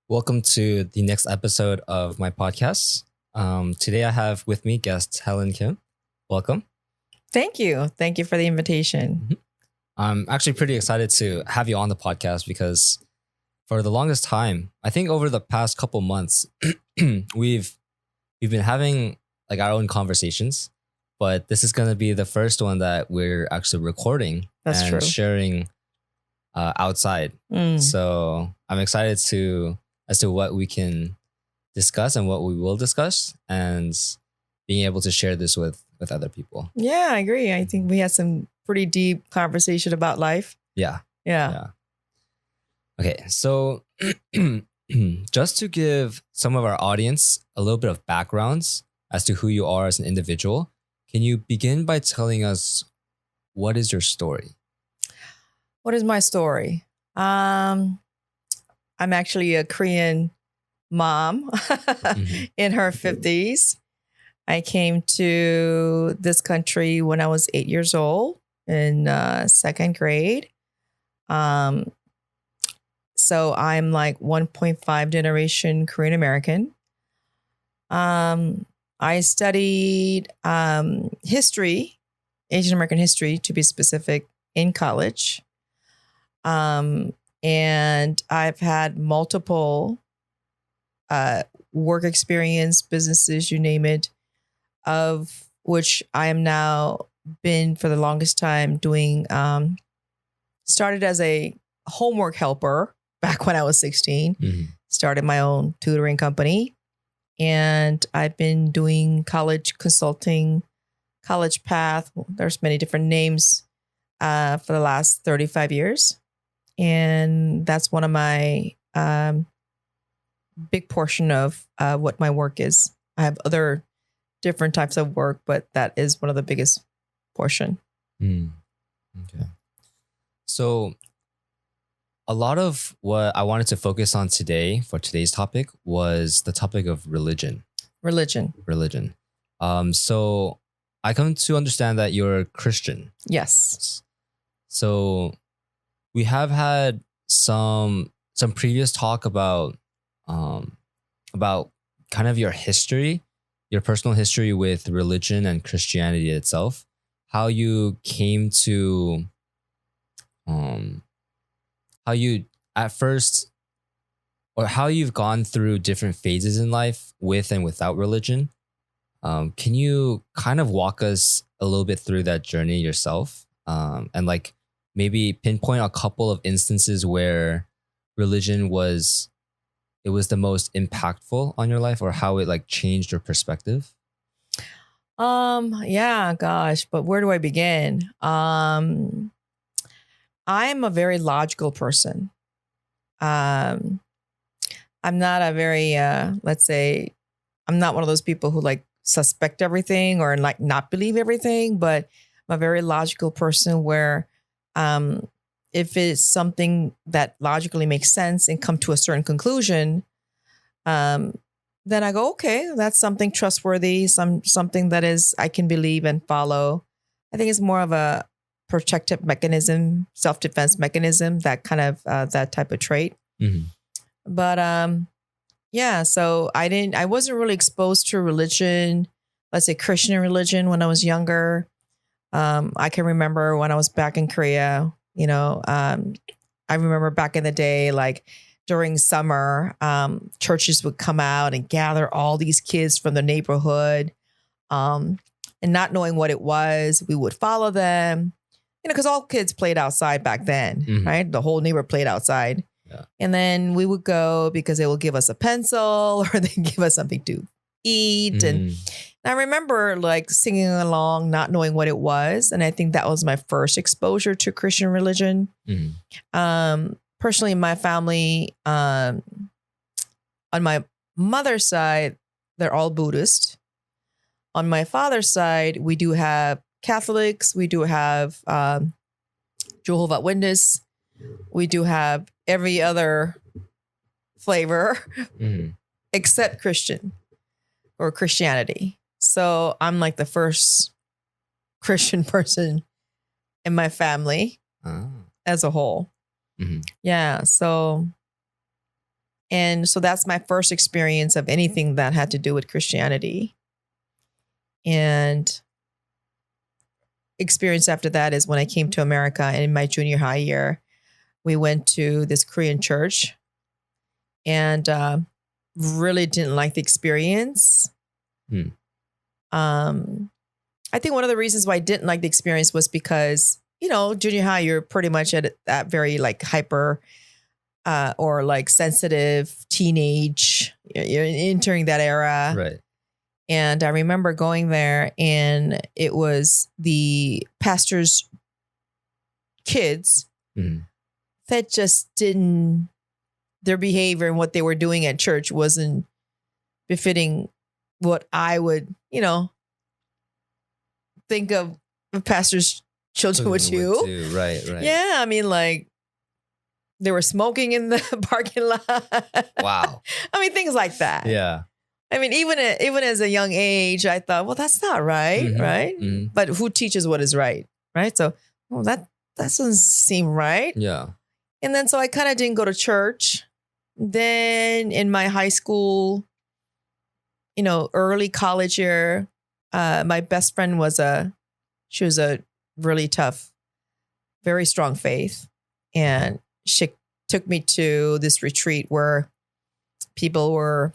Welcome to the next episode of my podcast. Today I have with me guest Helen Kim. Welcome. Thank you. Thank you for the invitation. I'm actually pretty excited to have you on the podcast because for the longest time, I think over the past couple months, we've been having like our own conversations, but this is going to be the first one that we're actually recording That's and true. sharing outside. So I'm excited as to what we can discuss and what we will discuss, and being able to share this with other people. Yeah, I agree. I think we had some pretty deep conversation about life. Yeah. Yeah. Okay, so just to give some of our audience a little bit of backgrounds as to who you are as an individual, can you begin by telling us what is your story? What is my story? I'm actually a Korean mom in her 50s. I came to this country when I was 8 years old in second grade. So I'm like 1.5 generation Korean American. I studied history, Asian American history to be specific, in college. And I've had multiple work experience, businesses, you name it, of which I am now been for the longest time doing, started as a homework helper back when I was 16, started my own tutoring company. And I've been doing college consulting, college path. There's many different names for the last 35 years. And that's one of my big portion of what my work is. I have other different types of work, but that is one of the biggest portion. Okay. So a lot of what I wanted to focus on today for today's topic was the topic of religion. Religion. So I come to understand that you're a Christian. Yes. So we have had some previous talk about kind of your history, your personal history with religion and Christianity itself, how you came to how you at first, or how you've gone through different phases in life with and without religion. Can you kind of walk us a little bit through that journey yourself? And like maybe pinpoint a couple of instances where religion was the most impactful on your life, or how it like changed your perspective? Yeah, gosh, but where do I begin? I'm a very logical person. I'm not a very, let's say, I'm not one of those people who like suspect everything or like not believe everything, but I'm a very logical person where if it's something that logically makes sense and come to a certain conclusion, then I go, okay, that's something trustworthy, something that is I can believe and follow. I think it's more of a protective mechanism, self-defense mechanism, that kind of that type of trait. But yeah, so I wasn't really exposed to religion, let's say Christian religion, when I was younger. I can remember when I was back in Korea, I remember back in the day, like during summer, churches would come out and gather all these kids from the neighborhood. And not knowing what it was, we would follow them, because all kids played outside back then, right? The whole neighborhood played outside. Yeah. And then we would go because they will give us a pencil or they give us something to eat. And I remember like singing along, not knowing what it was. And I think that was my first exposure to Christian religion. Personally, in my family, on my mother's side, they're all Buddhist. On my father's side, we do have Catholics. We do have Jehovah's Witness. We do have every other flavor except Christian or Christianity. So I'm like the first Christian person in my family as a whole. Yeah. So And so that's my first experience of anything that had to do with Christianity. And experience after that is when I came to America, and in my junior high year, we went to this Korean church and really didn't like the experience. I think one of the reasons why I didn't like the experience was because, junior high, you're pretty much at that very like hyper or like sensitive teenage, you're entering that era. Right. And I remember going there, and it was the pastor's kids that just didn't, their behavior and what they were doing at church wasn't befitting what I would, think of a pastor's children would do. Right. Yeah. I mean, like, they were smoking in the parking lot. Wow. I mean, things like that. Yeah. I mean, even as a young age, I thought, well, that's not right, right? But who teaches what is right, right? So, well, that doesn't seem right. Yeah. And then so I kind of didn't go to church. Then in my high school, early college year, my best friend she was a really tough, very strong faith. And she took me to this retreat where people were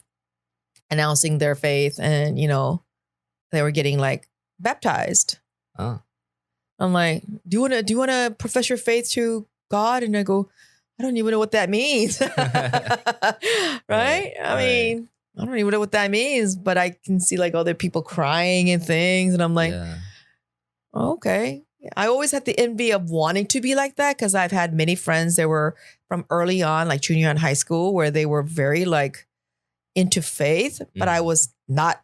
announcing their faith, and, they were getting like baptized. Oh. I'm like, do you want to profess your faith to God? And I go, I don't even know what that means. Right? I mean, I don't even know what that means, but I can see like other people crying and things. And I'm like, okay. I always had the envy of wanting to be like that, because I've had many friends that were from early on, like junior and high school, where they were very like into faith, but I was not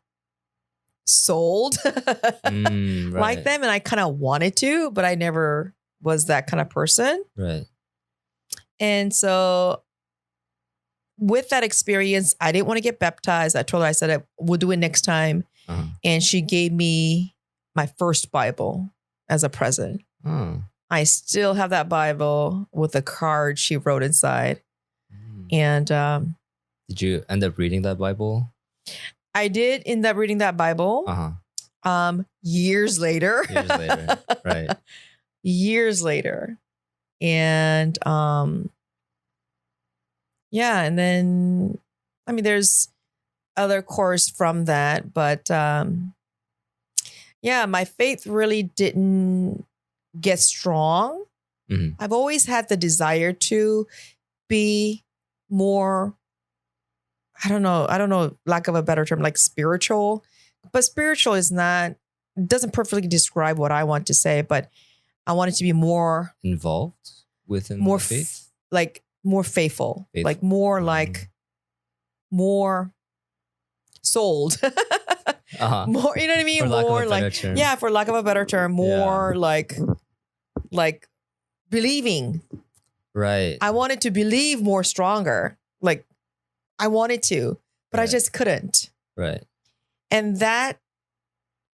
sold like them. And I kind of wanted to, but I never was that kind of person. Right. And so with that experience, I didn't want to get baptized. I told her, I said, we'll do it next time. And she gave me my first Bible as a present. I still have that Bible with a card she wrote inside. And did you end up reading that Bible? I did end up reading that Bible. Years later. Right. Years later. And yeah, and then I mean there's other course from that, but yeah, my faith really didn't get strong. I've always had the desire to be more, I don't know, lack of a better term, like spiritual. But spiritual doesn't perfectly describe what I want to say, but I want it to be more involved within more faith, like more faithful, like more like more sold. More, you know what I mean? More like, yeah, for lack of a better term, more like believing. Right. I wanted to believe more stronger. Like I wanted to, but I just couldn't. Right. And that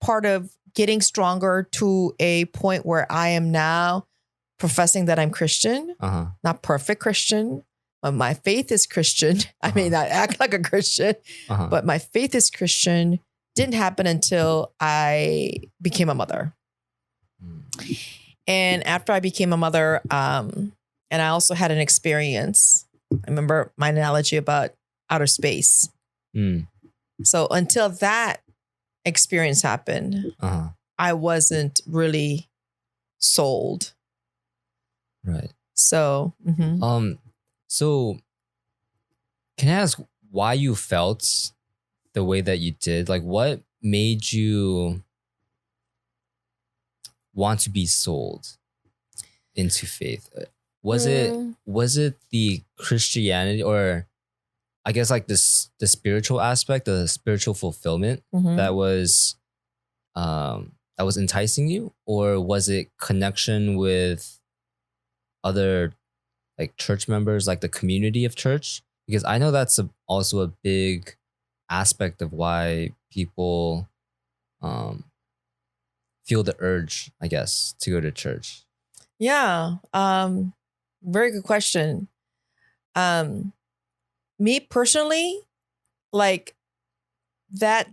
part of getting stronger to a point where I am now professing that I'm Christian, not perfect Christian, but my faith is Christian. I may not act like a Christian, but my faith is Christian. Didn't happen until I became a mother. And after I became a mother, and I also had an experience. I remember my analogy about outer space. So until that experience happened, I wasn't really sold. Right. So, so can I ask why you felt the way that you did? Like, what made you want to be sold into faith? Was it the Christianity, or I guess like the spiritual aspect, the spiritual fulfillment that was enticing you, or was it connection with other like church members, like the community of church? Because I know that's also a big aspect of why people feel the urge, I guess, to go to church. Yeah. Very good question. me personally, like that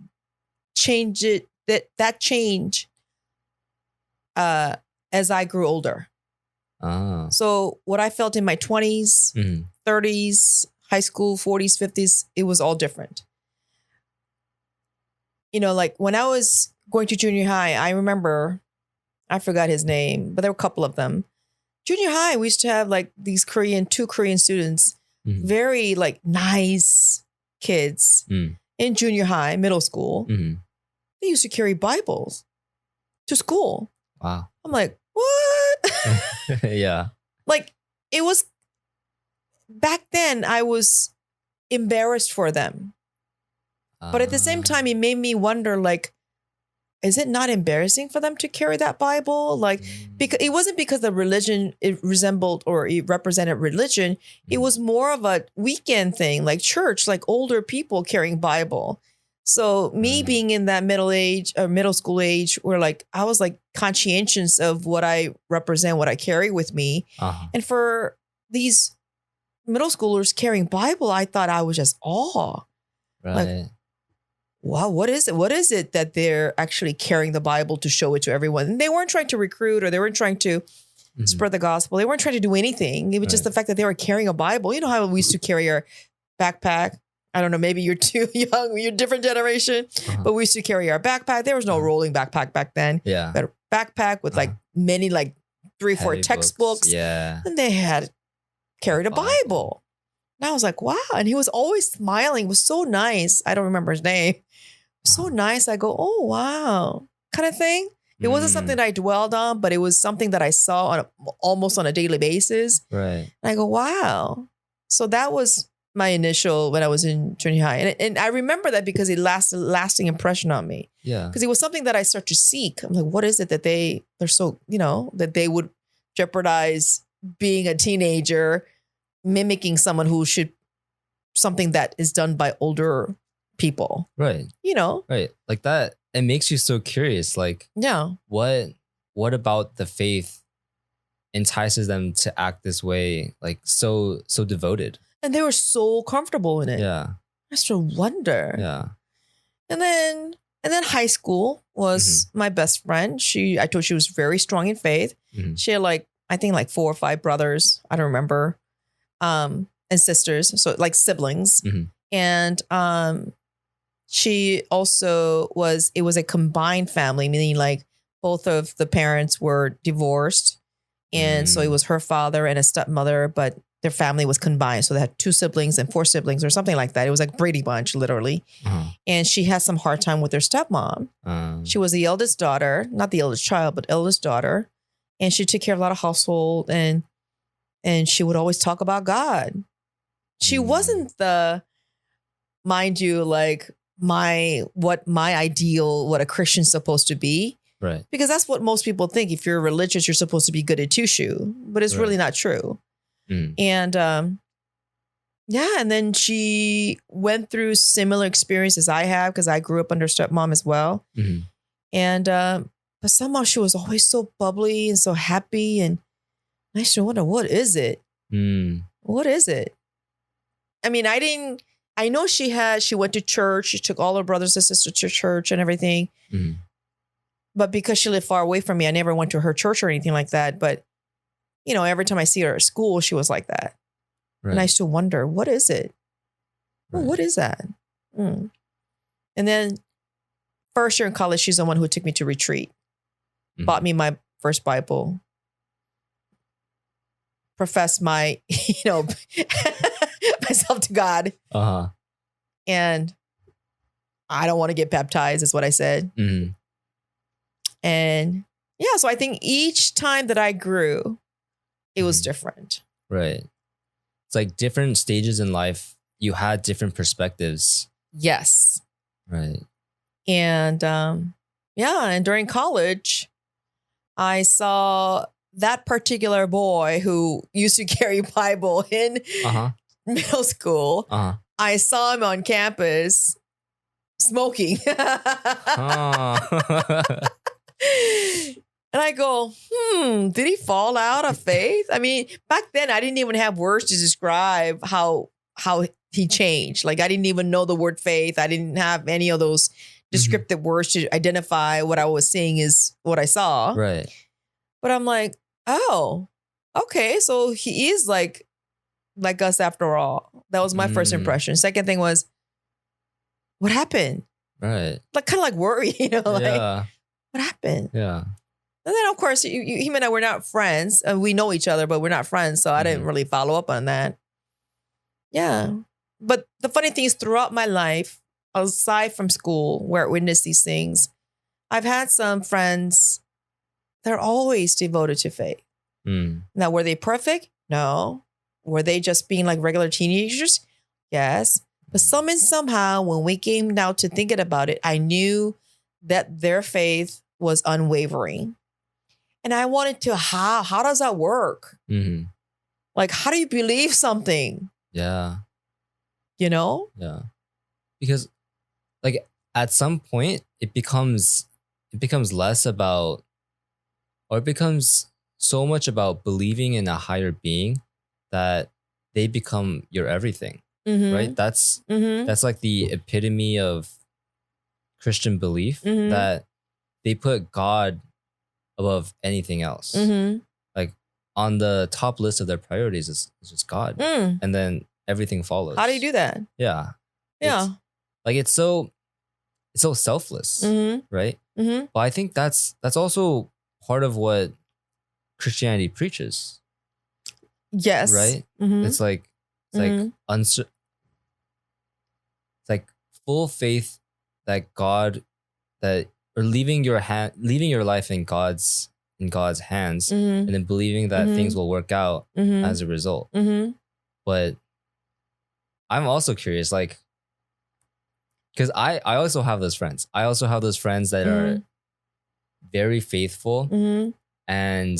change that change as I grew older. So what I felt in my 20s, 30s, high school, 40s, 50s, it was all different. You know, like when I was going to junior high, I remember, I forgot his name, but there were a couple of them. Junior high, we used to have like these two Korean students, very like nice kids in junior high, middle school. They used to carry Bibles to school. Wow. I'm like, what? Yeah. Like it was back then I was embarrassed for them. But at the same time, it made me wonder, like, is it not embarrassing for them to carry that Bible? Like, because it wasn't because the religion, it resembled or it represented religion. It was more of a weekend thing, like church, like older people carrying Bible. So me being in that middle school age, where like I was like conscientious of what I represent, what I carry with me. And for these middle schoolers carrying Bible, I thought I was just awe. Right. Like, wow, what is it? What is it that they're actually carrying the Bible to show it to everyone? And they weren't trying to recruit or they weren't trying to spread the gospel. They weren't trying to do anything. It was just the fact that they were carrying a Bible. You know how we used to carry our backpack? I don't know, maybe you're too young, you're a different generation, but we used to carry our backpack. There was no rolling backpack back then. Yeah. We had a backpack with like many, like 3 or 4 textbooks. Books. Yeah. And they had carried a Bible. And I was like, wow. And he was always smiling. It was so nice. I don't remember his name. So nice. I go, oh, wow. Kind of thing. It wasn't something that I dwelled on, but it was something that I saw almost on a daily basis. Right. And I go, wow. So that was my initial when I was in junior high. And I remember that because it lasting impression on me. Yeah. Because it was something that I started to seek. I'm like, what is it that they're so, that they would jeopardize being a teenager, mimicking someone who should, something that is done by older people. Right. Right. Like that. It makes you so curious. Like, yeah. What about the faith entices them to act this way? Like so devoted. And they were so comfortable in it. Yeah. I still wonder. Yeah. And then high school was my best friend. I told she was very strong in faith. She had I think 4 or 5 brothers. I don't remember. And sisters. So like siblings. And she also it was a combined family, meaning like both of the parents were divorced. And so it was her father and a stepmother, but their family was combined. So they had 2 siblings and 4 siblings or something like that. It was like Brady Bunch, literally. And she had some hard time with her stepmom. She was the eldest daughter, not the eldest child, but eldest daughter. And she took care of a lot of household and she would always talk about God. She wasn't mind you, like what my ideal, what a Christian's supposed to be. Right. Because that's what most people think. If you're religious, you're supposed to be good at Tushu, but it's really not true. And and then she went through similar experiences I have because I grew up under stepmom as well. And but somehow she was always so bubbly and so happy, and I used to wonder, what is it? What is it? I mean, I know she went to church. She took all her brothers and sisters to church and everything. But because she lived far away from me, I never went to her church or anything like that. But, every time I see her at school, she was like that. Right. And I used to wonder, what is it? Right. What is that? And then first year in college, she's the one who took me to retreat, bought me my first Bible, professed my, myself to God. And I don't want to get baptized, is what I said. And yeah, so I think each time that I grew, it was different. Right. It's like different stages in life, you had different perspectives. Yes. Right. And and during college, I saw that particular boy who used to carry a Bible in middle school. I saw him on campus smoking. And I go, did he fall out of faith? I mean, back then I didn't even have words to describe how he changed. Like, I didn't even know the word faith. I didn't have any of those descriptive words to identify what I was seeing is what I saw. Right. But I'm like, oh, okay. So he is like us after all. That was my first impression. Second thing was, what happened? Right. Like, kind of like worry, like, Yeah. what happened? Yeah. And then, of course, him and I were not friends. We know each other, but we're not friends. So I didn't really follow up on that. Yeah. But the funny thing is, throughout my life, aside from school, where I witnessed these things, I've had some friends that are always devoted to faith. Now, were they perfect? No. Were they just being like regular teenagers? Yes. But somehow, when we came down to thinking about it, I knew that their faith was unwavering. And I wanted to, how does that work? Like, how do you believe something? Yeah. Yeah. Because like at some point it becomes less about, or it becomes so much about believing in a higher being that they become your everything. Right? That's like the epitome of Christian belief, that they put God above anything else. Like on the top list of their priorities is just God. And then everything follows. How do you do that? Yeah. Yeah. It's so selfless, right? But I think that's also part of what Christianity preaches. Yes. Right? It's like it's like full faith that God, that, or leaving your life in God's hands, and then believing that things will work out as a result. But I'm also curious, like, because I also have those friends. I also have those friends that are very faithful, and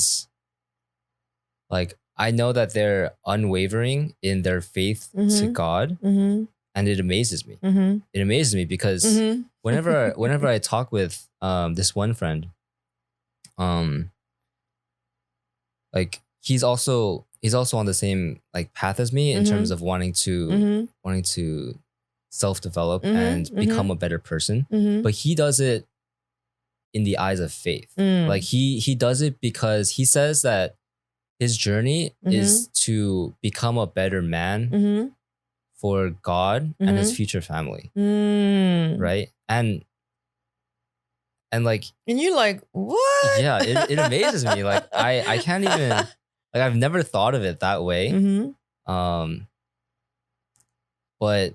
like I know that they're unwavering in their faith to God, and it amazes me. It amazes me because whenever I talk with this one friend, like he's also on the same like path as me in terms of wanting to self-develop and become a better person. But he does it in the eyes of faith. Like he does it because he says that his journey is to become a better man for God and his future family. Right? And like, and you're like, what? Yeah, it amazes me. Like I can't even, like, I've never thought of it that way. But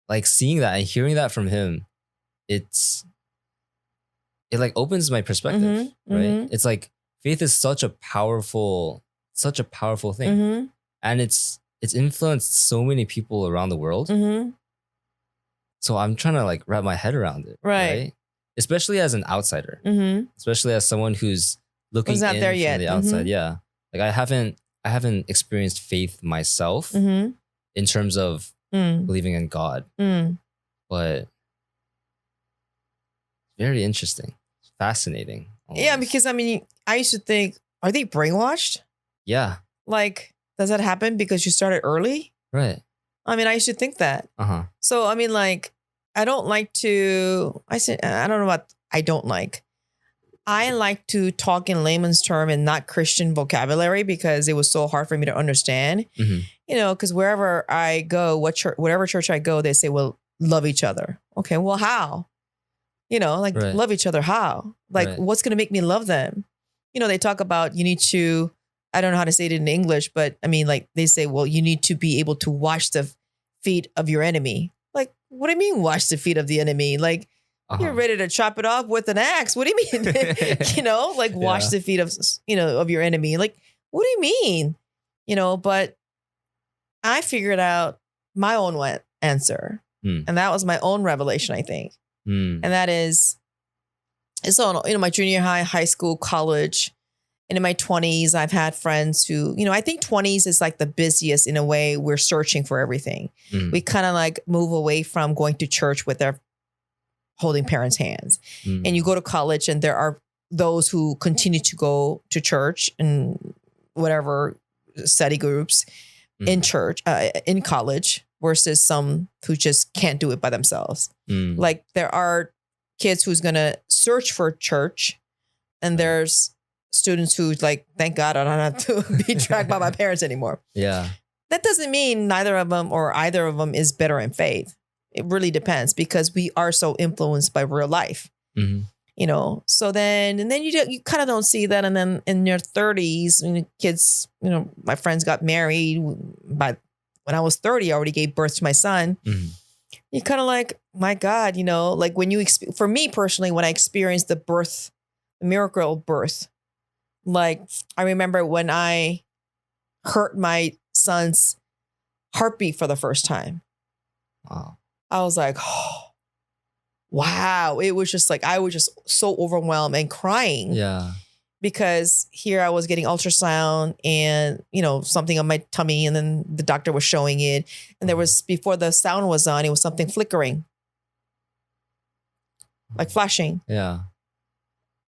like seeing that and hearing that from him, it like opens my perspective, right? It's like faith is such a powerful thing. And it's influenced so many people around the world. So I'm trying to like wrap my head around it. Right? Especially as an outsider, especially as someone who's looking in there from yet. the outside. Yeah. Like I haven't experienced faith myself in terms of believing in God, but very interesting, fascinating. Almost. Yeah. Because I mean, I used to think, are they brainwashed? Yeah. Like, does that happen because you started early? Right. I mean, I used to think that. So, I mean, like, I don't like to, I don't know what I don't like. I like to talk in layman's term and not Christian vocabulary because it was so hard for me to understand. Because wherever I go, whatever church I go, they say, well, love each other. Okay, well, how? Love each other, how? Like, what's going to make me love them? They talk about you need to, I don't know how to say it in English, but I mean, like they say, well, you need to be able to wash the feet of your enemy. Like, what do you mean wash the feet of the enemy? Like, you're ready to chop it off with an axe. What do you mean? Like wash the feet of, of your enemy. Like, what do you mean? But I figured out my own answer. And that was my own revelation, I think. And that is, so, my junior high school, college, and in my 20s, I've had friends who, I think 20s is like the busiest in a way. We're searching for everything. We kind of like move away from going to church with their holding parents' hands. And you go to college and there are those who continue to go to church and whatever study groups in church, in college. versus some who just can't do it by themselves. Mm. Like there are kids who's going to search for church, and there's students who like, thank God I don't have to be dragged by my parents anymore. Yeah. That doesn't mean neither of them or either of them is better in faith. It really depends because we are so influenced by real life, Mhm. you know? So then, and then you kind of don't see that. And then in your 30s, when the kids, you know, my friends got married by when I was 30, I already gave birth to my son. Mhm. You're kind of like, my God, you know, like when you, for me personally, when I experienced the miracle of birth, like I remember when I heard my son's heartbeat for the first time. Wow. I was like, oh, wow. It was just like, I was just so overwhelmed and crying. Yeah. Because here I was getting ultrasound and, you know, something on my tummy, and then the doctor was showing it. And there was, before the sound was on, it was something flickering, like flashing. Yeah.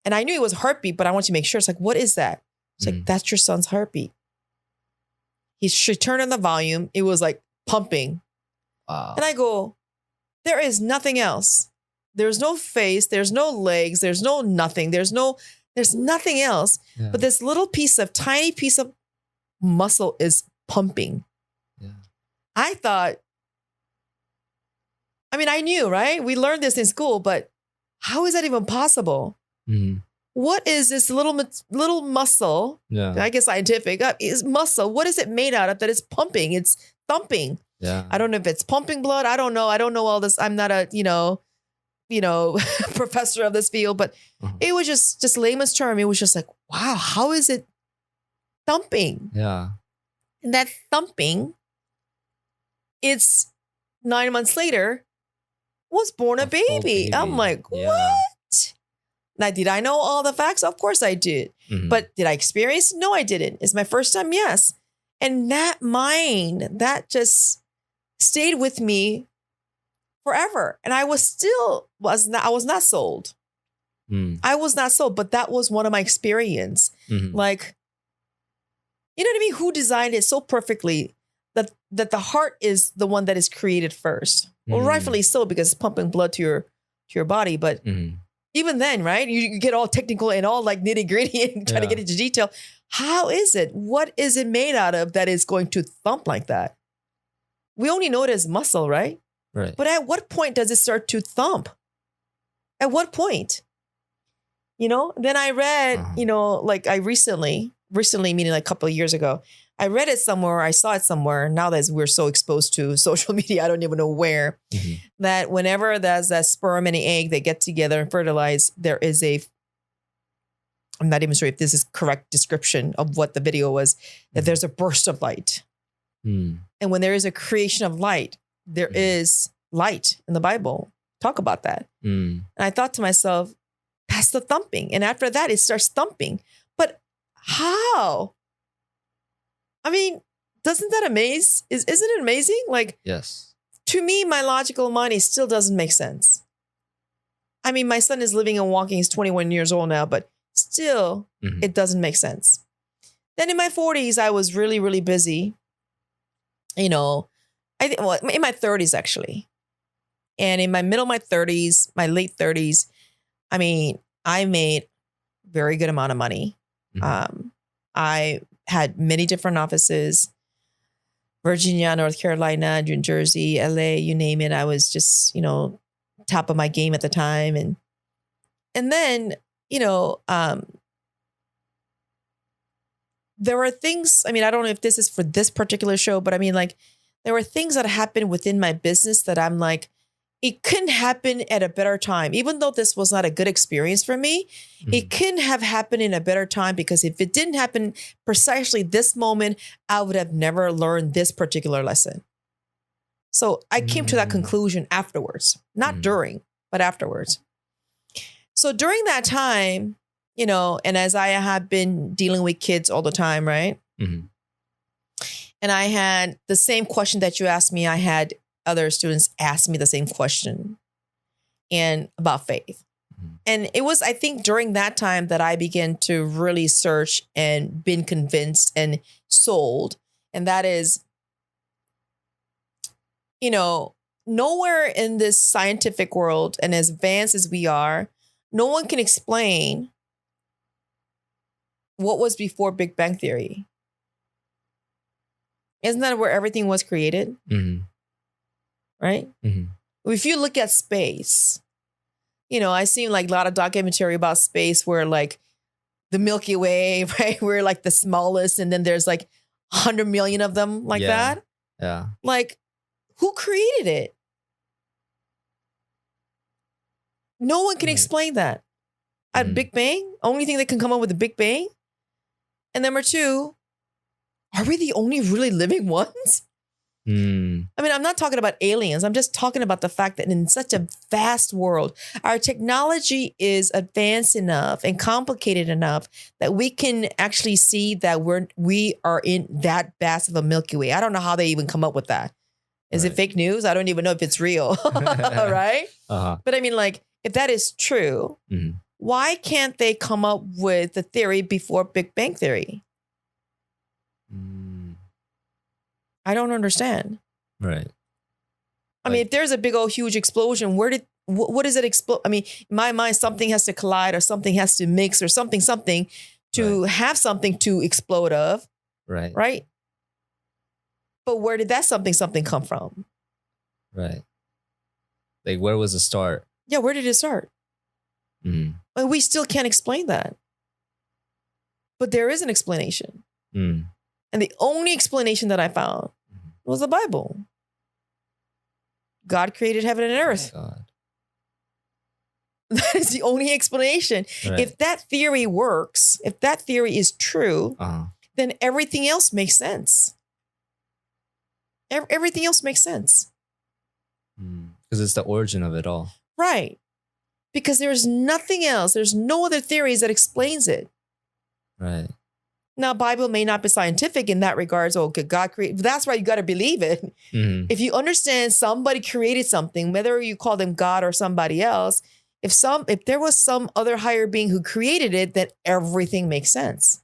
And I knew it was a heartbeat, but I wanted to make sure. It's like, what is that? It's like, that's your son's heartbeat. She turned on the volume. It was like pumping. Wow. And I go, there is nothing else. There's no face. There's no legs. There's no nothing. There's nothing else. Yeah. But this little tiny piece of muscle is pumping. Yeah. I thought, I mean, I knew, right? We learned this in school, but how is that even possible? Mhm. What is this little muscle? Yeah. I guess scientific is muscle. What is it made out of that is pumping? It's thumping. Yeah. I don't know if it's pumping blood. I don't know. I don't know all this. I'm not a, professor of this field, but it was just layman's term. It was just like, wow, how is it thumping? Yeah. And that thumping, it's 9 months later, was born a full baby. I'm like, Yeah. what? Now, did I know all the facts? Of course I did. Mhm. But did I experience? No, I didn't. It's my first time. Yes. And that mind, that just stayed with me forever. And I was not sold. Mm. I was not sold, but that was one of my experience. Mhm. Like, you know what I mean? Who designed it so perfectly that the heart is the one that is created first? Well, Mhm. rightfully so, because it's pumping blood to your body. But Mhm. even then, right? You get all technical and all like nitty gritty and try to get into detail. How is it? What is it made out of that is going to thump like that? We only know it as muscle, right? Right. But at what point does it start to thump? At what point? You know, then I read, like I recently meaning like a couple of years ago, I read it somewhere, I saw it somewhere. Now that we're so exposed to social media, I don't even know where, that whenever there's that sperm and an egg, they get together and fertilize, there is I'm not even sure if this is correct description of what the video was, that there's a burst of light. Mm. And when there is a creation of light, there is light in the Bible. Talk about that. Mm. And I thought to myself, that's the thumping. And after that, it starts thumping. But how? I mean, doesn't that amaze? Isn't it amazing? Like, Yes. to me, my logical mind, it still doesn't make sense. I mean, my son is living and walking. He's 21 years old now, but still, it doesn't make sense. Then in my 40s, I was really, really busy. You know, in my 30s, actually. And in my middle of my 30s, my late 30s, I mean, I made very good amount of money. I had many different offices, Virginia, North Carolina, New Jersey, LA, you name it. I was just, top of my game at the time. And then, there were things, I mean, I don't know if this is for this particular show, but I mean, like, there were things that happened within my business that I'm like, it couldn't happen at a better time. Even though this was not a good experience for me, it couldn't have happened in a better time, because if it didn't happen precisely this moment, I would have never learned this particular lesson. So I came to that conclusion afterwards, not during, but afterwards. So during that time, and as I have been dealing with kids all the time, right? And I had the same question that you asked me, I had other students ask me the same question and about faith. And it was, I think, during that time that I began to really search and been convinced and sold. And that is, you know, nowhere in this scientific world and as advanced as we are, no one can explain what was before Big Bang Theory. Isn't that where everything was created? Mm-hmm. Right? Mm-hmm. If you look at space, I seen like a lot of documentary about space where like the Milky Way, right? We're like the smallest, and then there's like 100 million of them like that. Yeah. Like, who created it? No one can explain that. At Big Bang, only thing that can come up with the Big Bang. And number two, are we the only really living ones? I mean, I'm not talking about aliens. I'm just talking about the fact that in such a vast world, our technology is advanced enough and complicated enough that we can actually see that we are in that vast of a Milky Way. I don't know how they even come up with that. Is it fake news? I don't even know if it's real. Right? Uh-huh. But I mean, like, if that is true, why can't they come up with the theory before Big Bang Theory? I don't understand. Right. I mean, if there's a big old huge explosion, what does it explode? I mean, in my mind, something has to collide or something has to mix or something to have something to explode of. Right. Right. But where did that something come from? Right. Like, where was the start? Yeah, where did it start? And we still can't explain that. But there is an explanation. And the only explanation that I found was the Bible. God created heaven and earth. God. That is the only explanation. Right. If that theory works, if that theory is true, then everything else makes sense. Everything else makes sense. Because it's the origin of it all. Right. Because there's nothing else. There's no other theories that explains it. Right. Now, Bible may not be scientific in that regards. Oh, could God create? That's why you got to believe it. If you understand somebody created something, whether you call them God or somebody else, if there was some other higher being who created it, then everything makes sense.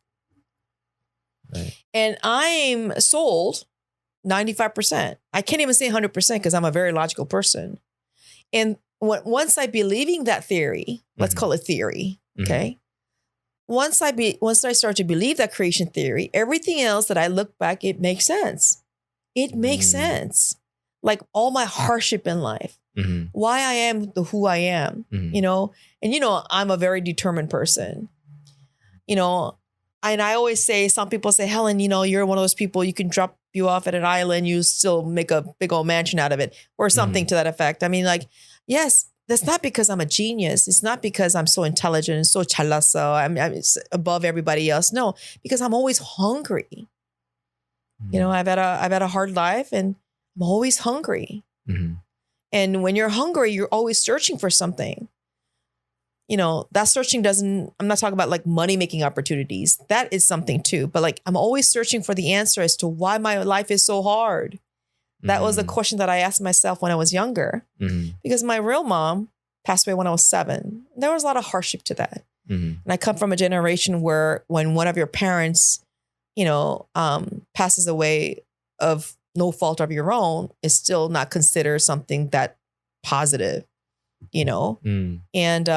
Right. And I'm sold 95%. I can't even say 100% because I'm a very logical person. And once I believing that theory, let's call it theory, okay? Once I start to believe that creation theory, everything else that I look back, it makes sense. It makes sense. Like all my hardship in life, why I am who I am, and I'm a very determined person, and I always say, some people say, Helen, you're one of those people, you can drop you off at an island, you still make a big old mansion out of it or something to that effect. I mean, like, yes, that's not because I'm a genius. It's not because I'm so intelligent and so chalazo. I'm above everybody else. No, because I'm always hungry. I've had a hard life and I'm always hungry. And when you're hungry, you're always searching for something. That searching I'm not talking about like money making opportunities. That is something too. But like, I'm always searching for the answer as to why my life is so hard. That was the question that I asked myself when I was younger, because my real mom passed away when I was 7. There was a lot of hardship to that. And I come from a generation where when one of your parents, passes away of no fault of your own, is still not considered something that positive, and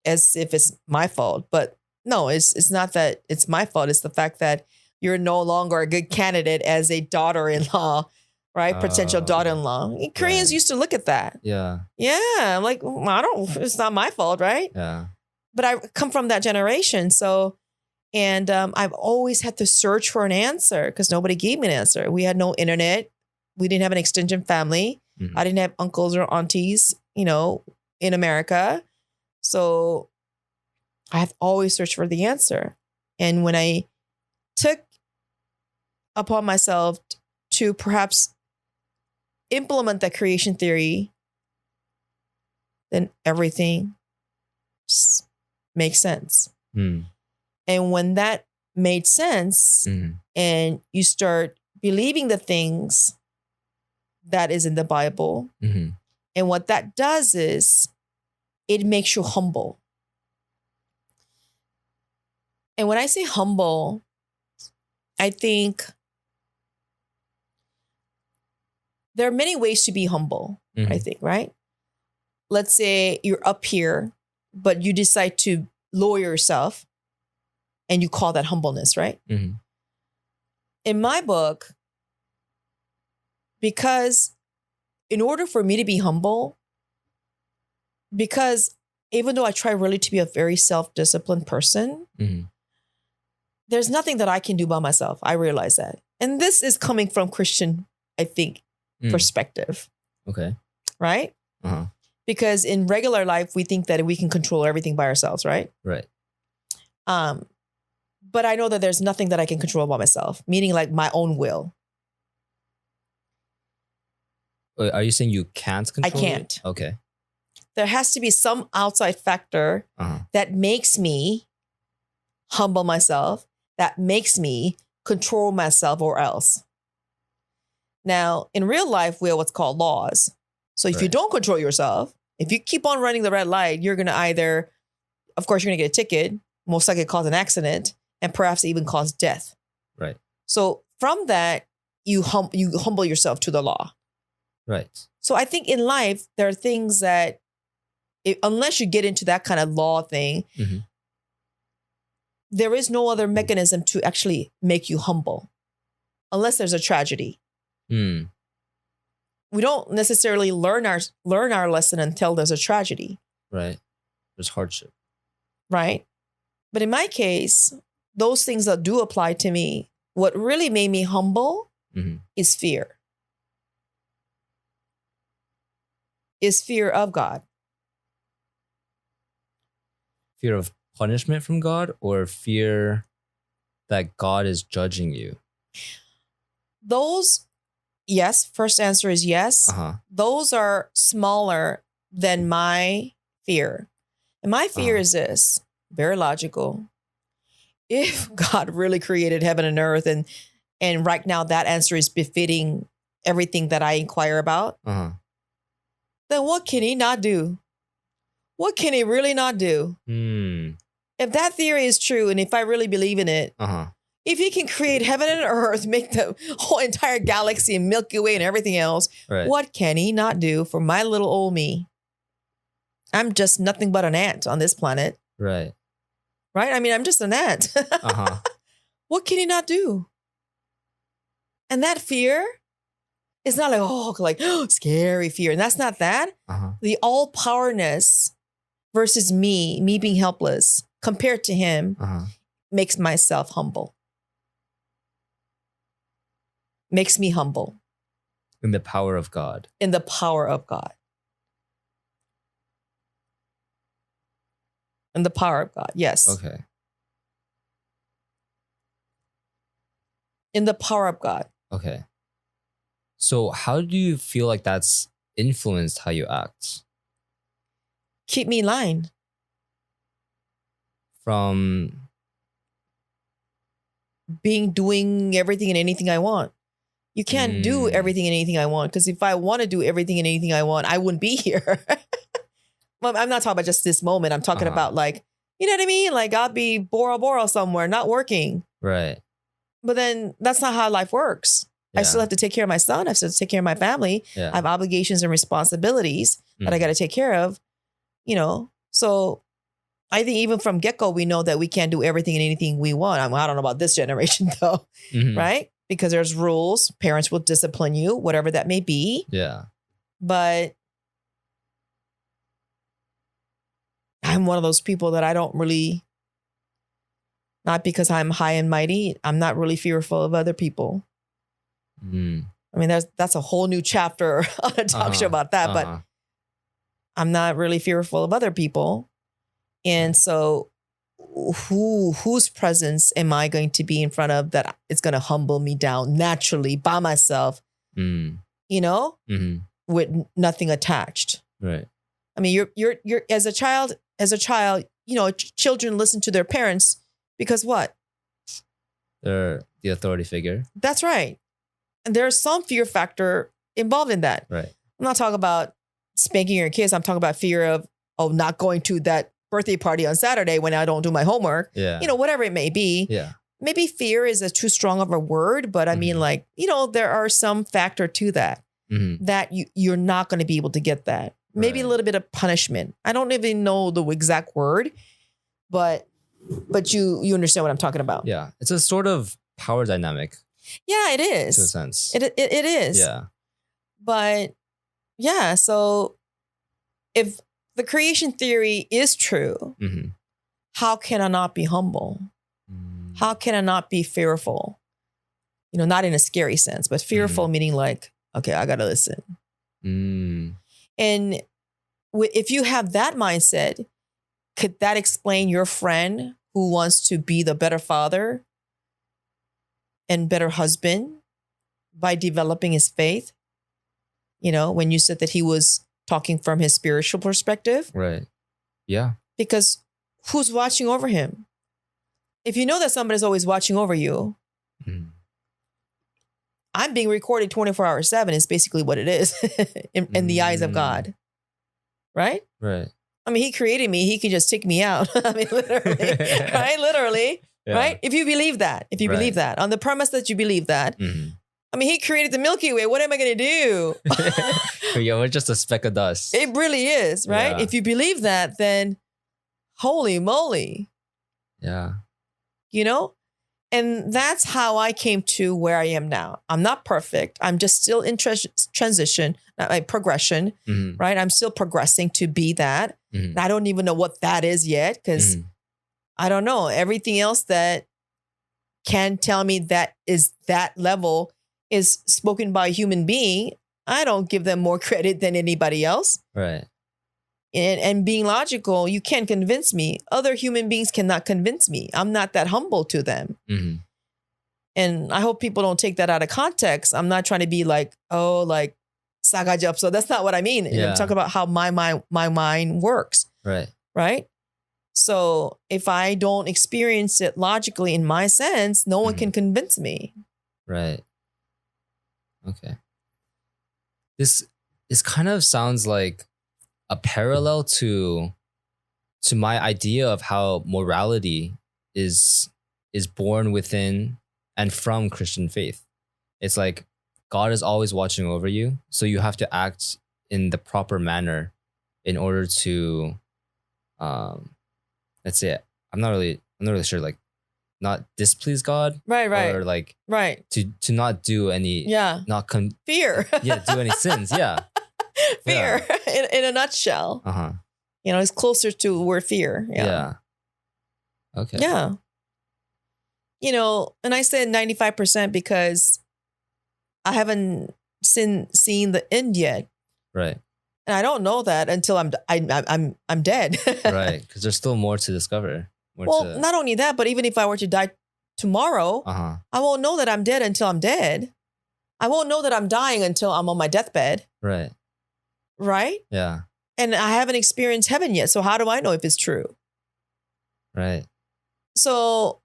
as if it's my fault. But no, it's not that it's my fault. It's the fact that you're no longer a good candidate as a daughter-in-law. Right? Potential daughter-in-law. Koreans used to look at that. Yeah. Yeah. I'm like, it's not my fault, right? Yeah. But I come from that generation. So, and I've always had to search for an answer because nobody gave me an answer. We had no internet. We didn't have an extension family. I didn't have uncles or aunties, in America. So I've always searched for the answer. And when I took upon myself to perhaps implement that creation theory, then everything just makes sense. And when that made sense and you start believing the things that is in the Bible, and what that does is it makes you humble. And when I say humble, I think there are many ways to be humble, I think, right? Let's say you're up here, but you decide to lower yourself and you call that humbleness, right? Mm-hmm. In my book, because in order for me to be humble, because even though I try really to be a very self-disciplined person, there's nothing that I can do by myself. I realize that. And this is coming from Christian, I think, perspective. Okay. Right? Uh-huh. Because in regular life, we think that we can control everything by ourselves, right? Right. But I know that there's nothing that I can control by myself, meaning like my own will. Wait, are you saying you can't control I can't. it? Okay. There has to be some outside factor that makes me humble myself, that makes me control myself or else. Now, in real life, we have what's called laws. So if you don't control yourself, if you keep on running the red light, you're going to either, of course, you're going to get a ticket, most likely cause an accident, and perhaps even cause death. Right. So from that, you humble yourself to the law. Right. So I think in life, there are things that, unless you get into that kind of law thing, there is no other mechanism to actually make you humble, unless there's a tragedy. We don't necessarily learn our lesson until there's a tragedy. Right. There's hardship. Right. But in my case, those things that do apply to me, what really made me humble is fear. Is fear of God. Fear of punishment from God or fear that God is judging you? Those, yes. First answer is yes. Those are smaller than my fear. And my fear is this, very logical. If God really created heaven and earth and right now that answer is befitting everything that I inquire about, then what can he not do? What can he really not do? If that theory is true, and if I really believe in it, if he can create heaven and earth, make the whole entire galaxy and Milky Way and everything else, what can he not do for my little old me? I'm just nothing but an ant on this planet. Right. Right? I mean, I'm just an ant. What can he not do? And that fear is not like, scary fear. And that's not that. The all-powerness versus me being helpless compared to him makes myself humble. Makes me humble. In the power of God. In the power of God. In the power of God, yes. Okay. In the power of God. Okay. So how do you feel like that's influenced how you act? Keep me in line. From doing everything and anything I want. You can't do everything and anything I want, because if I want to do everything and anything I want, I wouldn't be here. Well, I'm not talking about just this moment. I'm talking about like, you know what I mean? Like I'll be Bora Bora somewhere, not working. Right. But then that's not how life works. Yeah. I still have to take care of my son. I still have to take care of my family. Yeah. I have obligations and responsibilities that I got to take care of, you know? So I think even from get-go, we know that we can't do everything and anything we want. I don't know about this generation though, right? Because there's rules. Parents will discipline you, whatever that may be. Yeah. But I'm one of those people that I don't really, not because I'm high and mighty, I'm not really fearful of other people. I mean, that's a whole new chapter on a talk show about that, but I'm not really fearful of other people. And so whose presence am I going to be in front of that it's going to humble me down naturally by myself, you know, with nothing attached. Right. I mean, you're as a child, you know, children listen to their parents because what? They're the authority figure. That's right. And there's some fear factor involved in that. Right. I'm not talking about spanking your kids. I'm talking about fear of not going to that birthday party on Saturday when I don't do my homework. Yeah. You know, whatever it may be. Yeah. Maybe fear is a too strong of a word, but I mean, like, you know, there are some factor to that. Mhm. that you're not going to be able to get that. Maybe a Right. little bit of punishment. I don't even know the exact word, but you understand what I'm talking about. Yeah. It's a sort of power dynamic Yeah, it to a is. sense. It is. Yeah. But yeah, so if the creation theory is true, Mm-hmm. how can I not be humble? Mm. How can I not be fearful? Not in a scary sense, but fearful meaning like, okay, I got to listen. Mm. And if you have that mindset, could that explain your friend who wants to be the better father and better husband by developing his faith? When you said that he was talking from his spiritual perspective, Right. Yeah. because who's watching over him? If you know that somebody's always watching over you, Mm. I'm being recorded 24 hours 7 is basically what it is in the eyes of God. Right? Right. I mean, he created me. He could just take me out. I mean, literally, right? Literally, Yeah. right? If you believe that, believe that, on the premise that you believe that, Mhm. I mean, he created the Milky Way. What am I going to do? Yeah, we're just a speck of dust. It really is, right? Yeah. If you believe that, then holy moly, Yeah. And that's how I came to where I am now. I'm not perfect. I'm just still in transition, not like progression, Mhm. right? I'm still progressing to be that. Mhm. And I don't even know what that is yet because Mhm. I don't know. Everything else that can tell me that is that level is spoken by a human being. I don't give them more credit than anybody else. Right. And being logical, you can't convince me. Other human beings cannot convince me. I'm not that humble to them. Mhm. And I hope people don't take that out of context. I'm not trying to be like, like Sagajap. So that's not what I mean. Yeah. I'm talking about how my mind works. Right. Right. So if I don't experience it logically in my sense, no one can convince me. Right. Okay. This kind of sounds like a parallel to my idea of how morality is born within and from Christian faith. It's like God is always watching over you, so you have to act in the proper manner in order to let's say I'm not really sure, like not displease God, Right. or like Right. to not do any Fear. do any sins. Yeah. Fear in a nutshell. Uh-huh. It's closer to word fear. Yeah. Okay. Yeah. And I said 95% because I haven't seen the end yet. Right. And I don't know that until I'm dead. Right. Because there's still more to discover. Not only that, but even if I were to die tomorrow, Uh-huh. I won't know that I'm dead until I'm dead. I won't know that I'm dying until I'm on my deathbed. Right. Right? Yeah. And I haven't experienced heaven yet. So how do I know if it's true? Right. So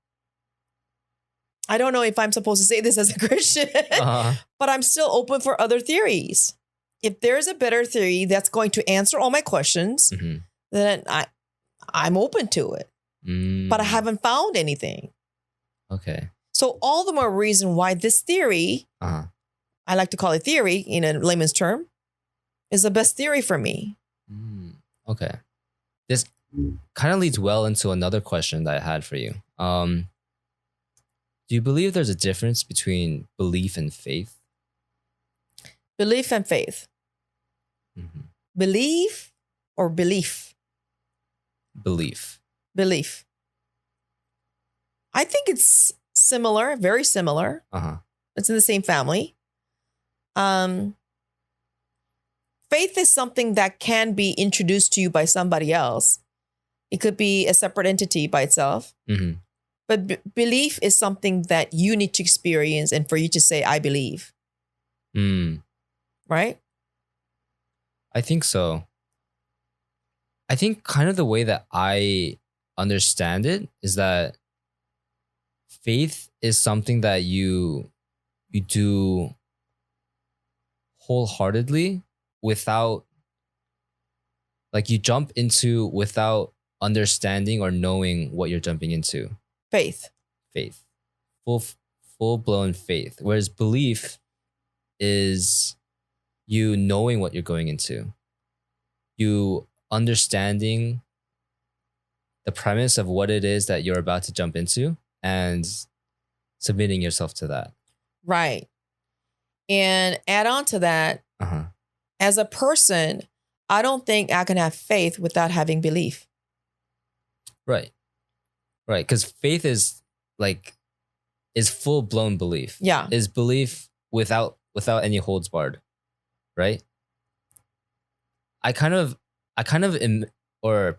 I don't know if I'm supposed to say this as a Christian, Uh-huh. but I'm still open for other theories. If there's a better theory that's going to answer all my questions, Mhm. then I'm open to it. Mm. But I haven't found anything. Okay. So all the more reason why this theory, Uh-huh. I like to call it theory in a layman's term, is the best theory for me. Okay. This kind of leads well into another question that I had for you. Do you believe there's a difference between belief and faith? Belief and faith. Mhm. Believe or belief? Belief. Belief. I think it's similar, very similar. Uh-huh. It's in the same family. Faith is something that can be introduced to you by somebody else. It could be a separate entity by itself. Mm-hmm. But belief is something that you need to experience and for you to say, I believe. Right? I think so. I think kind of the way that I understand it is that faith is something that you do wholeheartedly without, like, you jump into without understanding or knowing what you're jumping into. Faith. Full blown faith. Whereas belief is you knowing what you're going into, you understanding the premise of what it is that you're about to jump into and submitting yourself to that. Right. And add on to that, as a person, I don't think I can have faith without having belief. Right. Right. Because faith is full blown belief. Yeah. Is belief without any holds barred. Right. I kind of